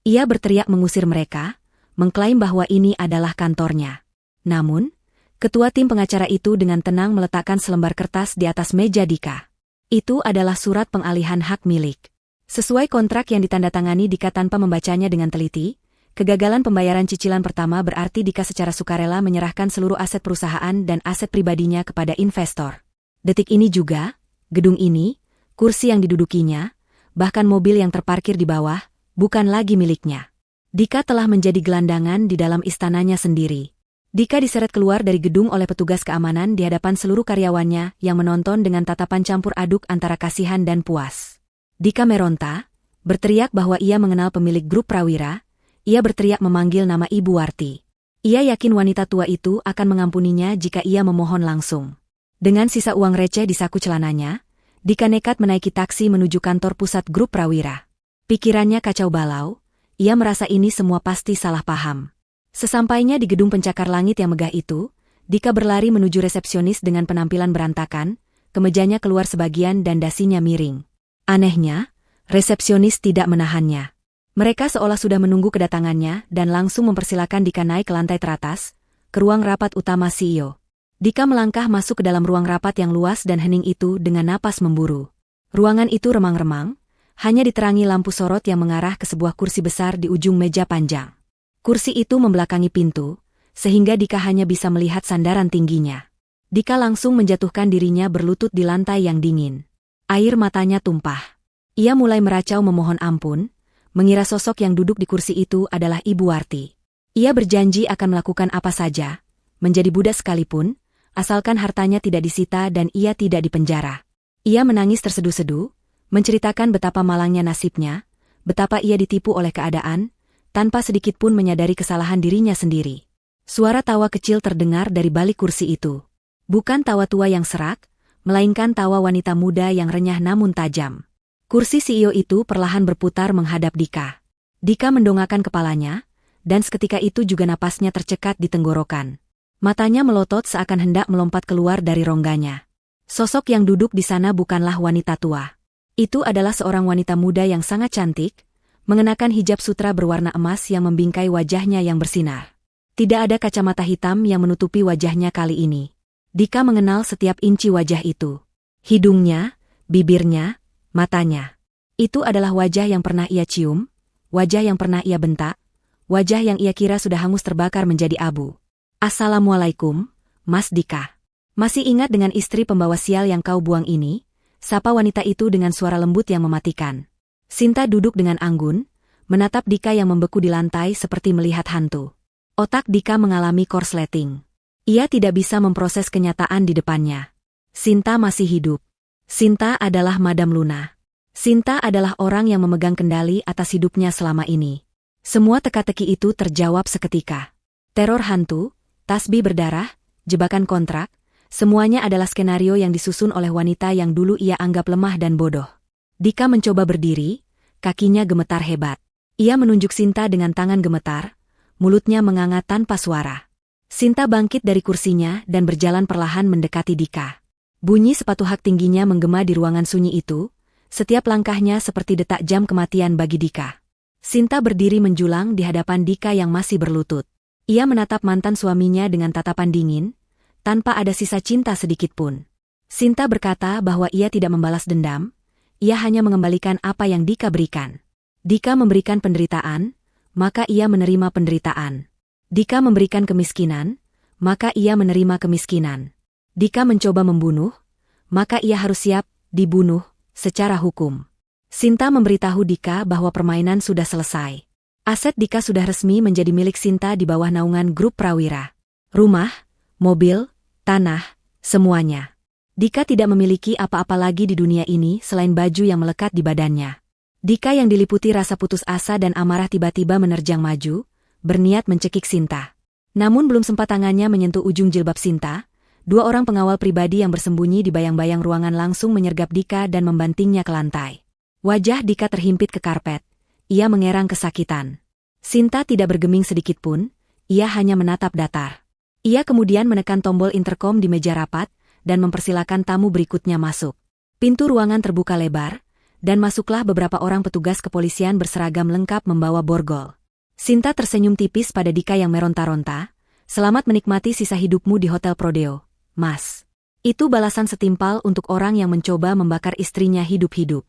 Ia berteriak mengusir mereka, mengklaim bahwa ini adalah kantornya. Namun, ketua tim pengacara itu dengan tenang meletakkan selembar kertas di atas meja Dika. Itu adalah surat pengalihan hak milik. Sesuai kontrak yang ditandatangani Dika tanpa membacanya dengan teliti, kegagalan pembayaran cicilan pertama berarti Dika secara sukarela menyerahkan seluruh aset perusahaan dan aset pribadinya kepada investor. Detik ini juga, gedung ini, kursi yang didudukinya, bahkan mobil yang terparkir di bawah, bukan lagi miliknya. Dika telah menjadi gelandangan di dalam istananya sendiri. Dika diseret keluar dari gedung oleh petugas keamanan di hadapan seluruh karyawannya yang menonton dengan tatapan campur aduk antara kasihan dan puas. Dika meronta, berteriak bahwa ia mengenal pemilik grup Prawira, ia berteriak memanggil nama Ibu Warti. Ia yakin wanita tua itu akan mengampuninya jika ia memohon langsung. Dengan sisa uang receh di saku celananya, Dika nekat menaiki taksi menuju kantor pusat grup Prawira. Pikirannya kacau balau, ia merasa ini semua pasti salah paham. Sesampainya di gedung pencakar langit yang megah itu, Dika berlari menuju resepsionis dengan penampilan berantakan, kemejanya keluar sebagian dan dasinya miring. Anehnya, resepsionis tidak menahannya. Mereka seolah sudah menunggu kedatangannya dan langsung mempersilakan Dika naik ke lantai teratas, ke ruang rapat utama CEO. Dika melangkah masuk ke dalam ruang rapat yang luas dan hening itu dengan napas memburu. Ruangan itu remang-remang, hanya diterangi lampu sorot yang mengarah ke sebuah kursi besar di ujung meja panjang. Kursi itu membelakangi pintu, sehingga Dika hanya bisa melihat sandaran tingginya. Dika langsung menjatuhkan dirinya berlutut di lantai yang dingin. Air matanya tumpah. Ia mulai meracau memohon ampun, mengira sosok yang duduk di kursi itu adalah Ibu Warti. Ia berjanji akan melakukan apa saja, menjadi budak sekalipun, asalkan hartanya tidak disita dan ia tidak dipenjara. Ia menangis terseduh-seduh, menceritakan betapa malangnya nasibnya, betapa ia ditipu oleh keadaan, tanpa sedikit pun menyadari kesalahan dirinya sendiri. Suara tawa kecil terdengar dari balik kursi itu. Bukan tawa tua yang serak, melainkan tawa wanita muda yang renyah namun tajam. Kursi CEO itu perlahan berputar menghadap Dika. Dika mendongakkan kepalanya, dan seketika itu juga napasnya tercekat di tenggorokan. Matanya melotot seakan hendak melompat keluar dari rongganya. Sosok yang duduk di sana bukanlah wanita tua. Itu adalah seorang wanita muda yang sangat cantik, mengenakan hijab sutra berwarna emas yang membingkai wajahnya yang bersinar. Tidak ada kacamata hitam yang menutupi wajahnya kali ini. Dika mengenal setiap inci wajah itu. Hidungnya, bibirnya, matanya. Itu adalah wajah yang pernah ia cium, wajah yang pernah ia bentak, wajah yang ia kira sudah hangus terbakar menjadi abu. Assalamualaikum, Mas Dika. Masih ingat dengan istri pembawa sial yang kau buang ini? Sapa wanita itu dengan suara lembut yang mematikan. Sinta duduk dengan anggun, menatap Dika yang membeku di lantai seperti melihat hantu. Otak Dika mengalami korsleting. Ia tidak bisa memproses kenyataan di depannya. Sinta masih hidup. Sinta adalah Madam Luna. Sinta adalah orang yang memegang kendali atas hidupnya selama ini. Semua teka-teki itu terjawab seketika. Teror hantu, tasbih berdarah, jebakan kontrak, semuanya adalah skenario yang disusun oleh wanita yang dulu ia anggap lemah dan bodoh. Dika mencoba berdiri, kakinya gemetar hebat. Ia menunjuk Sinta dengan tangan gemetar, mulutnya menganga tanpa suara. Sinta bangkit dari kursinya dan berjalan perlahan mendekati Dika. Bunyi sepatu hak tingginya menggema di ruangan sunyi itu, setiap langkahnya seperti detak jam kematian bagi Dika. Sinta berdiri menjulang di hadapan Dika yang masih berlutut. Ia menatap mantan suaminya dengan tatapan dingin, tanpa ada sisa cinta sedikit pun. Sinta berkata bahwa ia tidak membalas dendam, ia hanya mengembalikan apa yang Dika berikan. Dika memberikan penderitaan, maka ia menerima penderitaan. Dika memberikan kemiskinan, maka ia menerima kemiskinan. Dika mencoba membunuh, maka ia harus siap dibunuh secara hukum. Sinta memberitahu Dika bahwa permainan sudah selesai. Aset Dika sudah resmi menjadi milik Sinta di bawah naungan grup Prawira. Rumah, mobil, tanah, semuanya. Dika tidak memiliki apa-apa lagi di dunia ini selain baju yang melekat di badannya. Dika yang diliputi rasa putus asa dan amarah tiba-tiba menerjang maju, berniat mencekik Sinta. Namun belum sempat tangannya menyentuh ujung jilbab Sinta, dua orang pengawal pribadi yang bersembunyi di bayang-bayang ruangan langsung menyergap Dika dan membantingnya ke lantai. Wajah Dika terhimpit ke karpet. Ia mengerang kesakitan. Sinta tidak bergeming sedikitpun, ia hanya menatap datar. Ia kemudian menekan tombol interkom di meja rapat, dan mempersilakan tamu berikutnya masuk. Pintu ruangan terbuka lebar, dan masuklah beberapa orang petugas kepolisian berseragam lengkap membawa borgol. Sinta tersenyum tipis pada Dika yang meronta-ronta, "Selamat menikmati sisa hidupmu di Hotel Prodeo, Mas." Itu balasan setimpal untuk orang yang mencoba membakar istrinya hidup-hidup.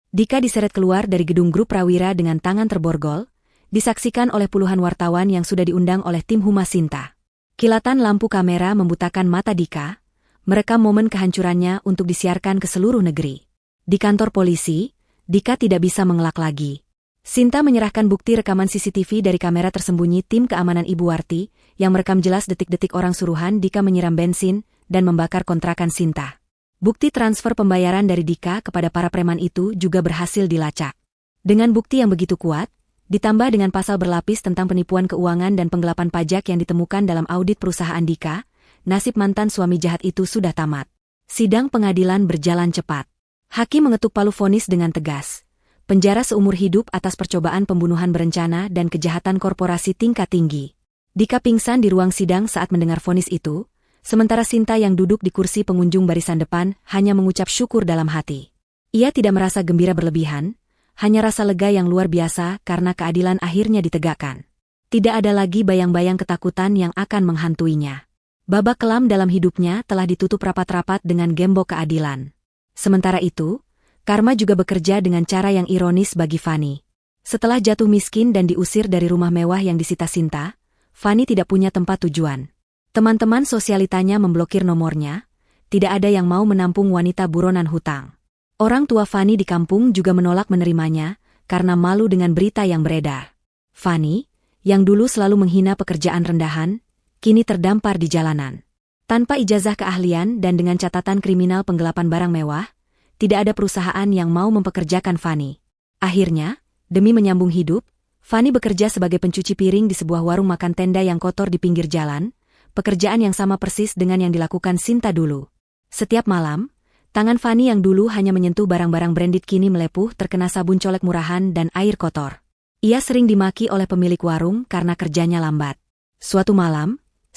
Dika diseret keluar dari gedung grup Prawira dengan tangan terborgol, disaksikan oleh puluhan wartawan yang sudah diundang oleh tim humas Sinta. Kilatan lampu kamera membutakan mata Dika, merekam momen kehancurannya untuk disiarkan ke seluruh negeri. Di kantor polisi, Dika tidak bisa mengelak lagi. Sinta menyerahkan bukti rekaman CCTV dari kamera tersembunyi tim keamanan Ibu Warti, yang merekam jelas detik-detik orang suruhan Dika menyiram bensin dan membakar kontrakan Sinta. Bukti transfer pembayaran dari Dika kepada para preman itu juga berhasil dilacak. Dengan bukti yang begitu kuat, ditambah dengan pasal berlapis tentang penipuan keuangan dan penggelapan pajak yang ditemukan dalam audit perusahaan Dika, nasib mantan suami jahat itu sudah tamat. Sidang pengadilan berjalan cepat. Hakim mengetuk palu vonis dengan tegas. Penjara seumur hidup atas percobaan pembunuhan berencana dan kejahatan korporasi tingkat tinggi. Dika pingsan di ruang sidang saat mendengar vonis itu, sementara Sinta yang duduk di kursi pengunjung barisan depan hanya mengucap syukur dalam hati. Ia tidak merasa gembira berlebihan, hanya rasa lega yang luar biasa karena keadilan akhirnya ditegakkan. Tidak ada lagi bayang-bayang ketakutan yang akan menghantuinya. Babak kelam dalam hidupnya telah ditutup rapat-rapat dengan gembok keadilan. Sementara itu, karma juga bekerja dengan cara yang ironis bagi Fanny. Setelah jatuh miskin dan diusir dari rumah mewah yang disita Sinta, Fanny tidak punya tempat tujuan. Teman-teman sosialitanya memblokir nomornya, tidak ada yang mau menampung wanita buronan hutang. Orang tua Fanny di kampung juga menolak menerimanya, karena malu dengan berita yang beredar. Fanny, yang dulu selalu menghina pekerjaan rendahan, kini terdampar di jalanan. Tanpa ijazah keahlian dan dengan catatan kriminal penggelapan barang mewah, tidak ada perusahaan yang mau mempekerjakan Fanny. Akhirnya, demi menyambung hidup, Fanny bekerja sebagai pencuci piring di sebuah warung makan tenda yang kotor di pinggir jalan, pekerjaan yang sama persis dengan yang dilakukan Sinta dulu. Setiap malam, tangan Fanny yang dulu hanya menyentuh barang-barang branded kini melepuh terkena sabun colek murahan dan air kotor. Ia sering dimaki oleh pemilik warung karena kerjanya lambat. Suatu malam,